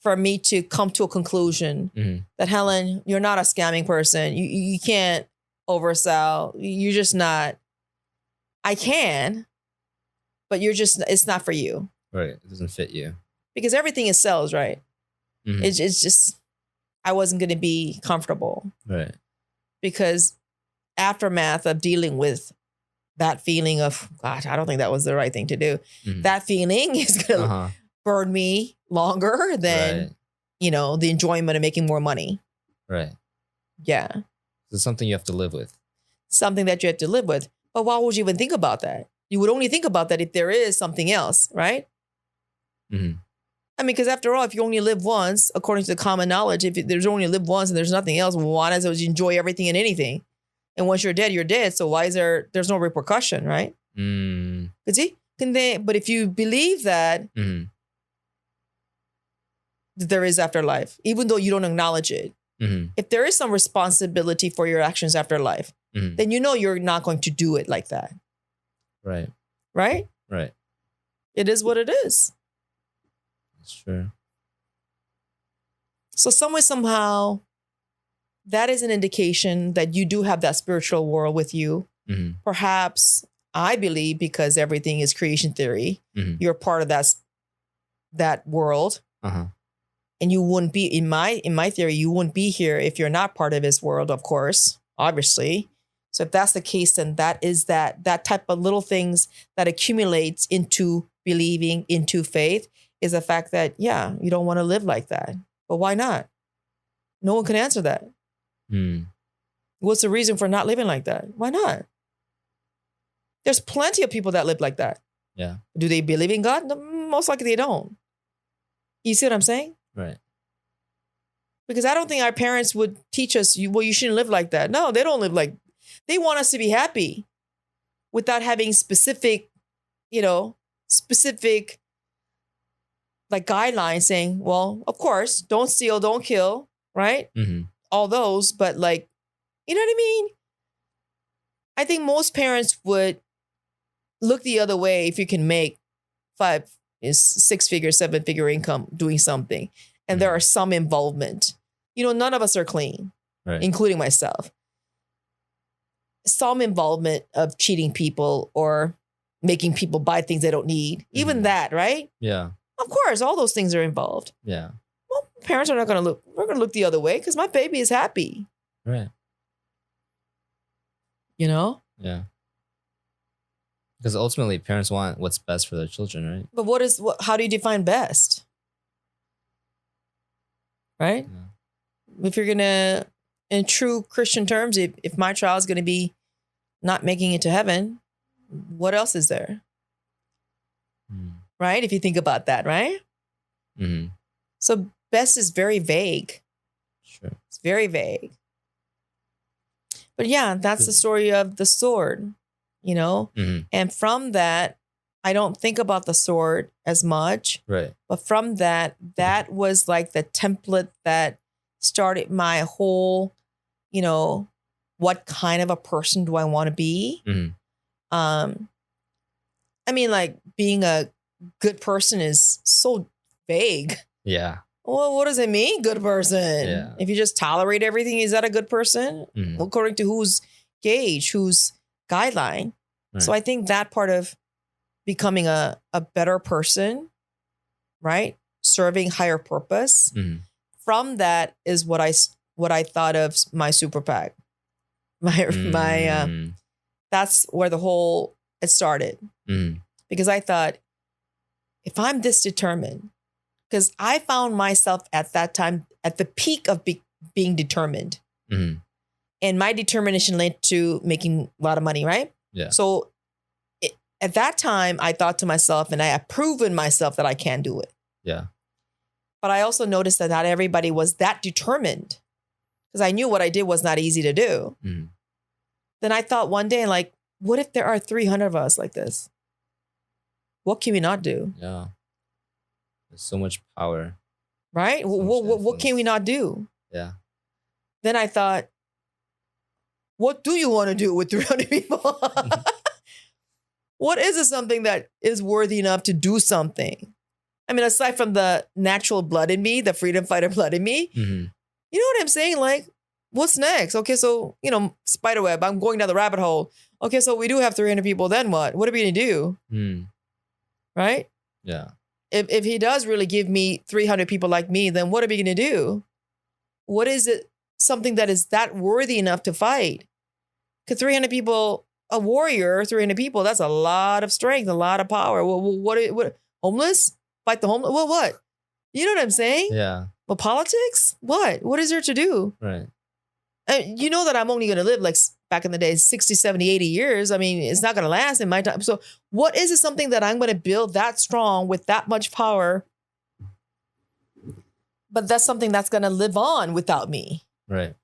for me to come to a conclusion that, Helen, you're not a scamming person. You can't oversell. You're just not. I can, but it's not for you. Right. It doesn't fit you. Because everything is sales, right? It's just, I wasn't going to be comfortable. Right. Because aftermath of dealing with that feeling of, gosh, I don't think that was the right thing to do. That feeling is going to burn me longer than, the enjoyment of making more money. Right. Yeah. It's something you have to live with. Something that you have to live with. But why would you even think about that? You would only think about that if there is something else, right? I mean, because after all, if you only live once, according to the common knowledge, if there's only live once and there's nothing else, why not you enjoy everything and anything? And once you're dead, you're dead. So why is there's no repercussion, right? But if you believe that there is afterlife, even though you don't acknowledge it, if there is some responsibility for your actions after life, then you're not going to do it like that. Right. Right? Right. It is what it is. That's true. So some way, somehow, that is an indication that you do have that spiritual world with you. Perhaps, I believe, because everything is creation theory, you're part of that world. And you wouldn't be, in my theory, you wouldn't be here if you're not part of his world, of course, obviously. So if that's the case, then that is that type of little things that accumulates into believing, into faith, is the fact that, yeah, you don't want to live like that. But why not? No one can answer that. What's the reason for not living like that? Why not? There's plenty of people that live like that. Yeah. Do they believe in God? No, most likely they don't. You see what I'm saying? Right. Because I don't think our parents would teach us, you shouldn't live like that. No, they don't live like, they want us to be happy without having specific like guidelines saying, well, of course, don't steal, don't kill, right? Mm-hmm. All those, but like, you know what I mean? I think most parents would look the other way if you can make 6-figure, 7-figure income doing something. And there are some involvement. You know, none of us are clean, Right. including myself. Some involvement of cheating people or making people buy things they don't need. Even that, right? Yeah. Of course, all those things are involved. Yeah. Well, parents are not going to look, we're going to look the other way because my baby is happy. Right. You know? Yeah. Because ultimately, parents want what's best for their children, right? But how do you define best? Right? Yeah. If you're going to, in true Christian terms, if my child is going to be not making it to heaven, what else is there? Right? If you think about that, right? Mm-hmm. So best is very vague. Sure. It's very vague. But yeah, that's the story of the sword, you know? Mm-hmm. And from that, I don't think about the sword as much. Right. But from that was like the template that started my whole, you know, what kind of a person do I want to be? Mm-hmm. I mean, like being a good person is so vague. Yeah. Well, what does it mean, good person? Yeah. If you just tolerate everything, is that a good person? Mm-hmm. According to whose gauge, whose guideline? Right. So I think that part of becoming a better person, right? Serving higher purpose. Mm-hmm. From that is what I thought of my super PAC. That's where it started. Mm-hmm. Because I thought, if I'm this determined, because I found myself at that time at the peak of being determined. Mm-hmm. And my determination led to making a lot of money, right? Yeah. So at that time, I thought to myself, and I have proven myself that I can do it. Yeah. But I also noticed that not everybody was that determined, because I knew what I did was not easy to do. Mm-hmm. Then I thought one day, like, what if there are 300 of us like this? What can we not do? Yeah. There's so much power. Right? So much What can we not do? Yeah. Then I thought, what do you want to do with 300 people? What is it something that is worthy enough to do something? I mean, aside from the natural blood in me, the freedom fighter blood in me, Mm-hmm. you know what I'm saying? Like, what's next? Okay, so, you know, spiderweb, I'm going down the rabbit hole. Okay, so we do have 300 people. Then what? What are we going to do? Mm. Right? Yeah. If he does really give me 300 people like me, then what are we going to do? What is it? Something that is that worthy enough to fight? Because 300 people, a warrior, 300 people, that's a lot of strength, a lot of power. What homeless? Fight the homeless? Well, what? You know what I'm saying? Yeah. Well, politics? What is there to do? Right. You know that I'm only going to live like back in the day, 60, 70, 80 years. I mean, it's not going to last in my time. So what is it something that I'm going to build that strong with that much power? But that's something that's going to live on without me. Right.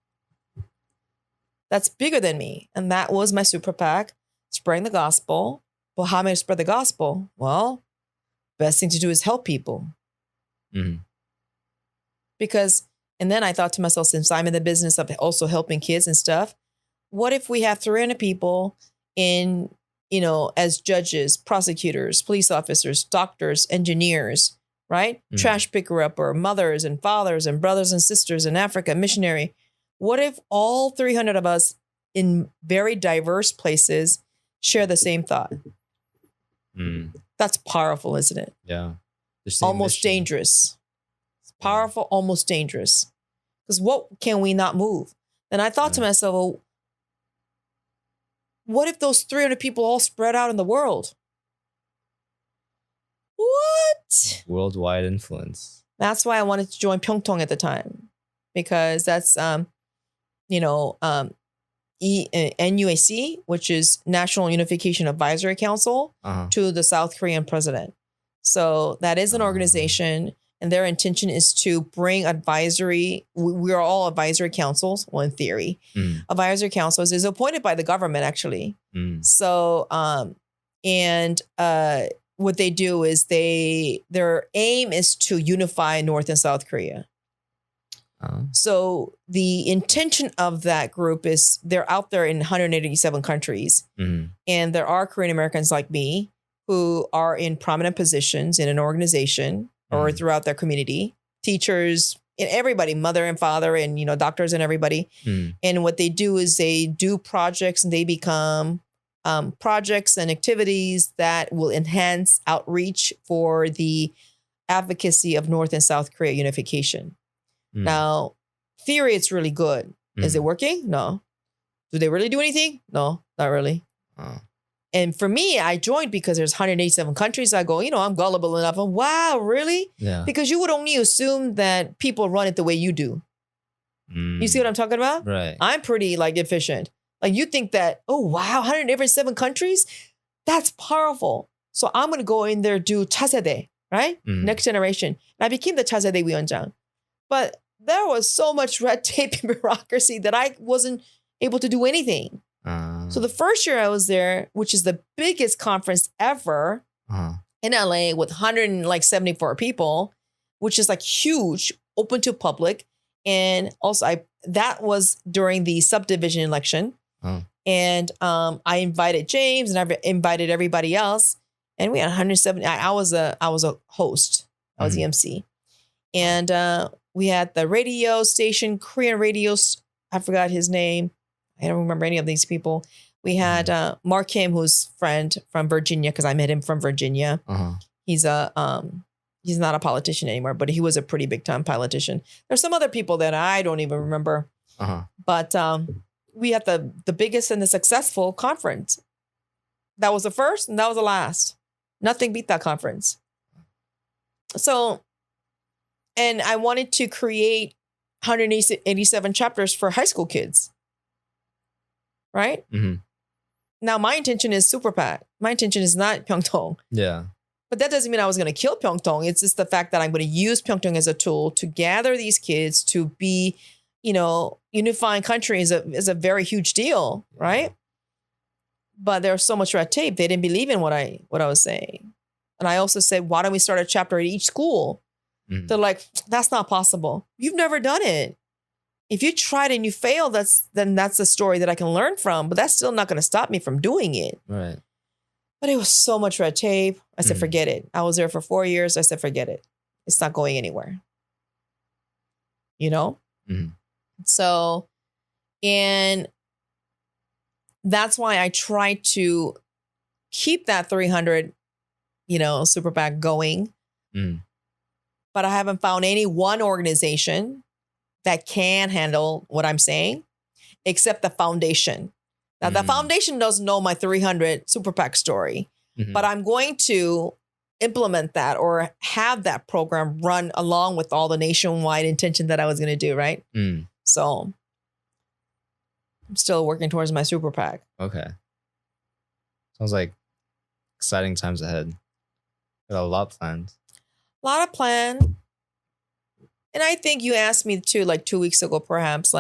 That's bigger than me. And that was my super PAC, spreading the gospel. Well, how am I to spread the gospel? Well, best thing to do is help people. Mm-hmm. Because, and then I thought to myself, since I'm in the business of also helping kids and stuff, what if we have 300 people in, you know, as judges, prosecutors, police officers, doctors, engineers, right? Mm-hmm. Trash picker upper, mothers and fathers and brothers and sisters in Africa, missionary. What if all 300 of us in very diverse places share the same thought? Mm. That's powerful, isn't it? Yeah. Almost dangerous. It's powerful, almost dangerous. Because what can we not move? And I thought to myself, well, what if those 300 people all spread out in the world? What? Worldwide influence. That's why I wanted to join Pyeongtong at the time, because that's, NUAC, which is National Unification Advisory Council to the South Korean president. So that is an organization, and their intention is to bring advisory. We are all advisory councils. Well, in theory, advisory councils is appointed by the government, actually. So, what they do is their aim is to unify North and South Korea. So the intention of that group is they're out there in 187 countries. And there are Korean Americans like me who are in prominent positions in an organization or throughout their community, teachers and everybody, mother and father and, doctors and everybody. And what they do is they do projects and they become projects and activities that will enhance outreach for the advocacy of North and South Korea unification. Now, theory, it's really good. Is it working? No. Do they really do anything? No, not really. And for me, I joined because there's 187 countries. I go, I'm gullible enough. Wow, really? Yeah. Because you would only assume that people run it the way you do. You see what I'm talking about? Right. I'm pretty efficient. You think that, oh, wow, 187 countries? That's powerful. So I'm going to go in there, do 차세대, right? Next generation. And I became the 차세대 위원장. But there was so much red tape and bureaucracy that I wasn't able to do anything. So the first year I was there, which is the biggest conference ever in LA with 174 people, which is huge, open to public. And also that was during the subdivision election. And I invited James and I invited everybody else. And we had 170. I was a host. I was the MC. And we had the radio station, Korean radio. I forgot his name. I don't remember any of these people. We had Mark Kim, who's friend from Virginia, because I met him from Virginia. He's he's not a politician anymore, but he was a pretty big time politician. There's some other people that I don't even remember. But we had the biggest and the successful conference. That was the first and that was the last. Nothing beat that conference. So, and I wanted to create 187 chapters for high school kids. Right? Now, my intention is Super PAC. My intention is not Pyeongtaung. Yeah. But that doesn't mean I was going to kill Pyeongtaung. It's just the fact that I'm going to use Pyeongtaung as a tool to gather these kids to be, unifying country is a very huge deal, right? But there's so much red tape. They didn't believe in what I was saying. And I also said, why don't we start a chapter at each school? They're like, that's not possible. You've never done it. If you tried and you failed, then that's a story that I can learn from. But that's still not going to stop me from doing it. Right. But it was so much red tape. I said, forget it. I was there for 4 years. I said, forget it. It's not going anywhere. So, and that's why I try to keep that 300, Super PAC going. But I haven't found any one organization that can handle what I'm saying, except the foundation. Now, the foundation doesn't know my 300 Super PAC story, but I'm going to implement that or have that program run along with all the nationwide intention that I was going to do, right? So I'm still working towards my Super PAC. Okay. Sounds like exciting times ahead. Got a lot planned. A lot of plan. And I think you asked me too, 2 weeks ago, perhaps,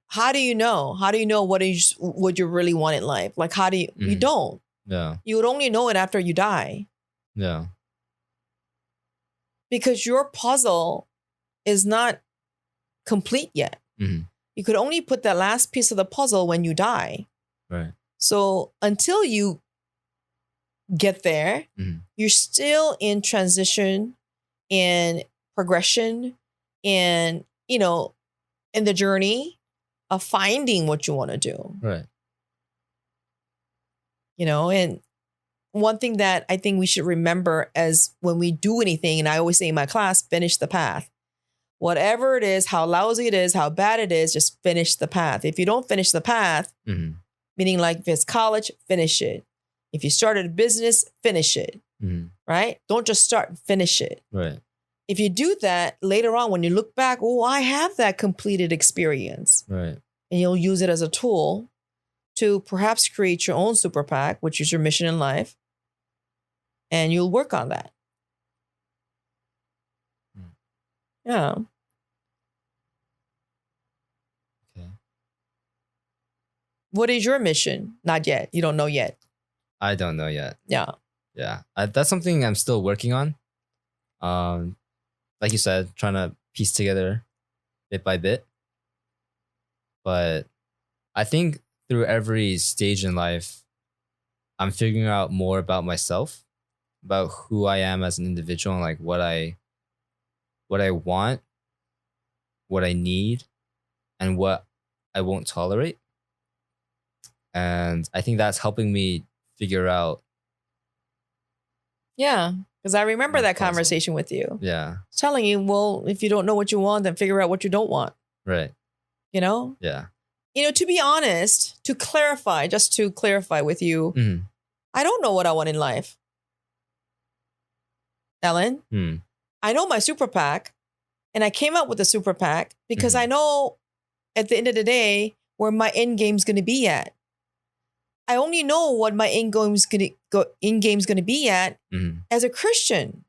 how do you know? How do you know what you really want in life? How do you, you don't. Yeah. You would only know it after you die. Yeah. Because your puzzle is not complete yet. You could only put that last piece of the puzzle when you die. Right. So until you get there, you're still in transition and progression and, in the journey of finding what you want to do. Right. And one thing that I think we should remember as when we do anything, and I always say in my class, finish the path. Whatever it is, how lousy it is, how bad it is, just finish the path. If you don't finish the path, meaning if it's college, finish it. If you started a business, finish it. Right? Don't just start, finish it. Right. If you do that later on, when you look back, oh, I have that completed experience. Right. And you'll use it as a tool to perhaps create your own Super PAC, which is your mission in life. And you'll work on that. Yeah. Okay. What is your mission? Not yet. You don't know yet. I don't know yet. Yeah. Yeah, that's something I'm still working on. Like you said, trying to piece together bit by bit. But I think through every stage in life, I'm figuring out more about myself, about who I am as an individual, and like what I want, what I need, and what I won't tolerate. And I think that's helping me figure out. Yeah. Because I remember My that puzzle. conversation with you. Yeah. Telling you, well, if you don't know what you want, then figure out what you don't want. Right. You know? Yeah. You know, to be honest, to clarify with you, Mhm. I don't know what I want in life. Ellen, Hmm. I know my super PAC, and I came up with the super PAC because Mhm. I know at the end of the day where my end game's going to be at. I only know what my end game's going to be at Mhm. as a Christian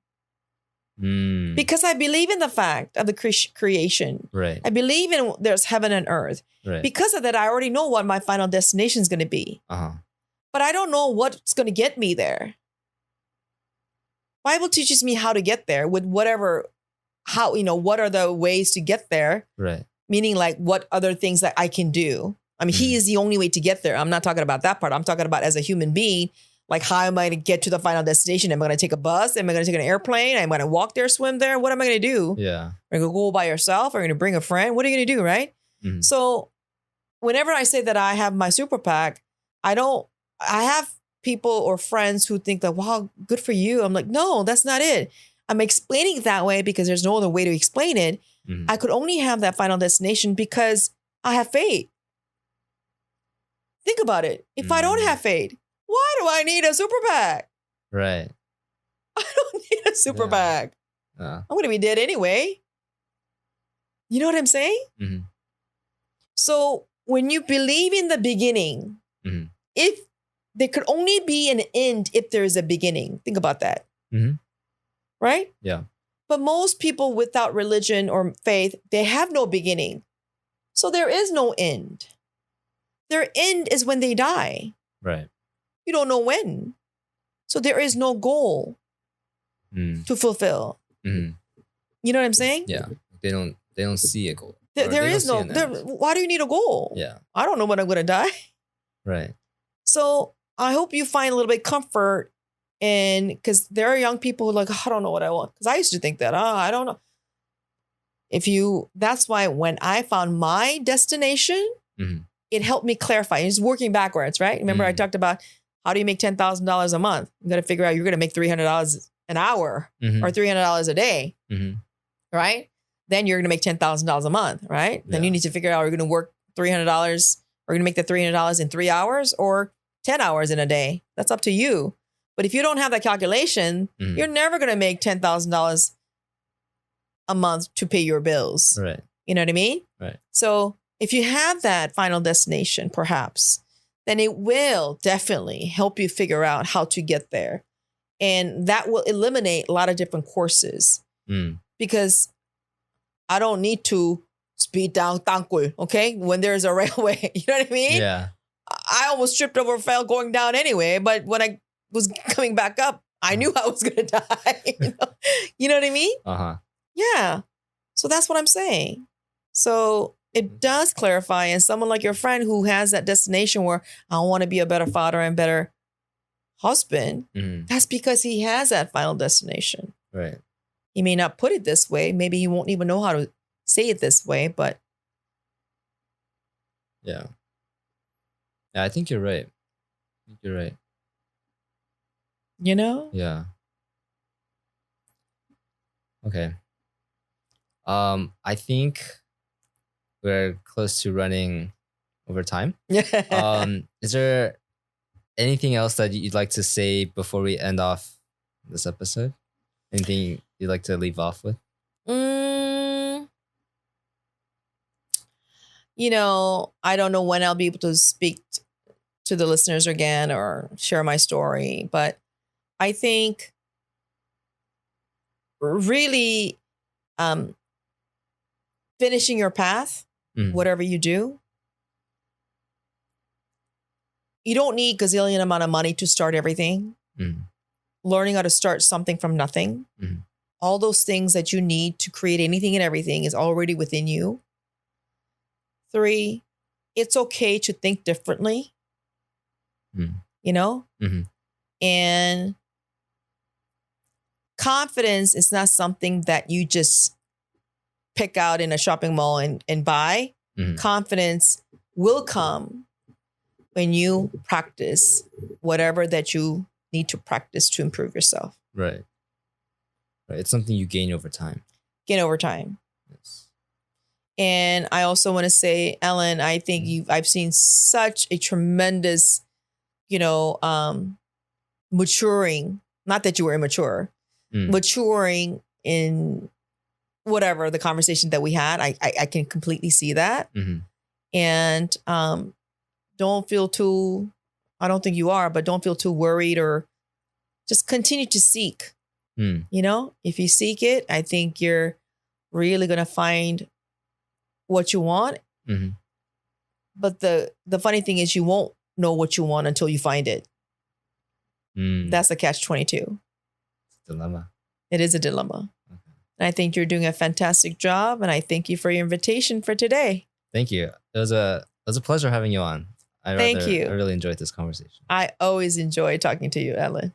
Mm. because I believe in the fact of the creation. Right. I believe in there's heaven and earth. Right. Because of that, I already know what my final destination is going to be. Uh-huh. But I don't know what's going to get me there. Bible teaches me how to get there with whatever, how, what are the ways to get there? Right. Meaning like what other things that I can do. I mean, he is the only way to get there. I'm not talking about that part. I'm talking about as a human being, like how am I going to get to the final destination? Am I going to take a bus? Am I going to take an airplane? Am I going to walk there, swim there? What am I going to do? Yeah. Are you going to go by yourself? Are you going to bring a friend? What are you going to do, right? Mhm. So whenever I say that I have my super PAC, I have people or friends who think that, wow, good for you. I'm like, no, that's not it. I'm explaining it that way because there's no other way to explain it. Mhm. I could only have that final destination because I have faith. Think about it. If I don't have faith, why do I need a super PAC? Right. I don't need a super Yeah. PAC. I'm going to be dead anyway. You know what I'm saying? Mhm. So when you believe in the beginning, Mhm. if there could only be an end if there is a beginning. Think about that. Mhm. Right? Yeah. But most people without religion or faith, they have no beginning. So there is no end. Their end is when they die. Right. You don't know when. So there is no goal Mm. to fulfill. Mhm. You know what I'm saying? Yeah. They don't see a goal. There Or they don't is see no. an end. Why do you need a goal? Yeah. I don't know when I'm going to die. Right. So I hope you find a little bit comfort in, because there are young people who are like, I don't know what I want. Because I used to think that, I don't know. That's why when I found my destination, Mhm. it helped me clarify. It's working backwards, right? Remember I talked about how do you make $10,000 a month? You got to figure out you're going to make $300 an hour Mhm. or $300 a day, Mhm. right? Then you're going to make $10,000 a month, right? Then Yeah. you need to figure out, are you going to work $300? Are you going to make the $300 in 3 hours or 10 hours in a day? That's up to you. But if you don't have that calculation, Mhm. you're never going to make $10,000 a month to pay your bills. Right. You know what I mean? Right. So if you have that final destination, perhaps, then it will definitely help you figure out how to get there. And that will eliminate a lot of different courses Mm. because I don't need to speed down Tangkul, okay? When there's a railway, you know what I mean? Yeah. I almost tripped over and fell going down anyway. But when I was coming back up, I knew I was going to die. You know what I mean? Uh-huh. Yeah. So that's what I'm saying. So it does clarify. And someone like your friend who has that destination where I want to be a better father and better husband, Mhm. that's because he has that final destination. Right. He may not put it this way. Maybe he won't even know how to say it this way, but Yeah. Yeah, I think you're right. You're right. you know? Yeah. Okay. I think we're close to running over time. Is there anything else that you'd like to say before we end off this episode? Anything you'd like to leave off with? I don't know when I'll be able to speak to the listeners again or share my story, but I think really finishing your path, Mhm. whatever you do, you don't need gazillion amount of money to start everything. Mm. Learning how to start something from nothing. Mm. All those things that you need to create anything and everything is already within you. 3, it's okay to think differently. Mm. You know? Mhm. And confidence is not something that you just pick out in a shopping mall and buy. Mhm. Confidence will come when you practice whatever that you need to practice to improve yourself. Right. Right. It's something you gain over time. Gain over time. Yes. And I also want to say, Ellen, I think I've seen such a tremendous, maturing, not that you were immature, maturing in whatever the conversation that we had. I can completely see that. Mm-hmm. And don't feel too, I don't think you are, but don't feel too worried, or just continue to seek. If you seek it, I think you're really going to find what you want. Mm-hmm. But the funny thing is, you won't know what you want until you find it. That's the catch-22. Dilemma. It is a dilemma. Okay. And I think you're doing a fantastic job. And I thank you for your invitation for today. Thank you. It was a pleasure having you on. Thank you. I really enjoyed this conversation. I always enjoy talking to you, Ellen.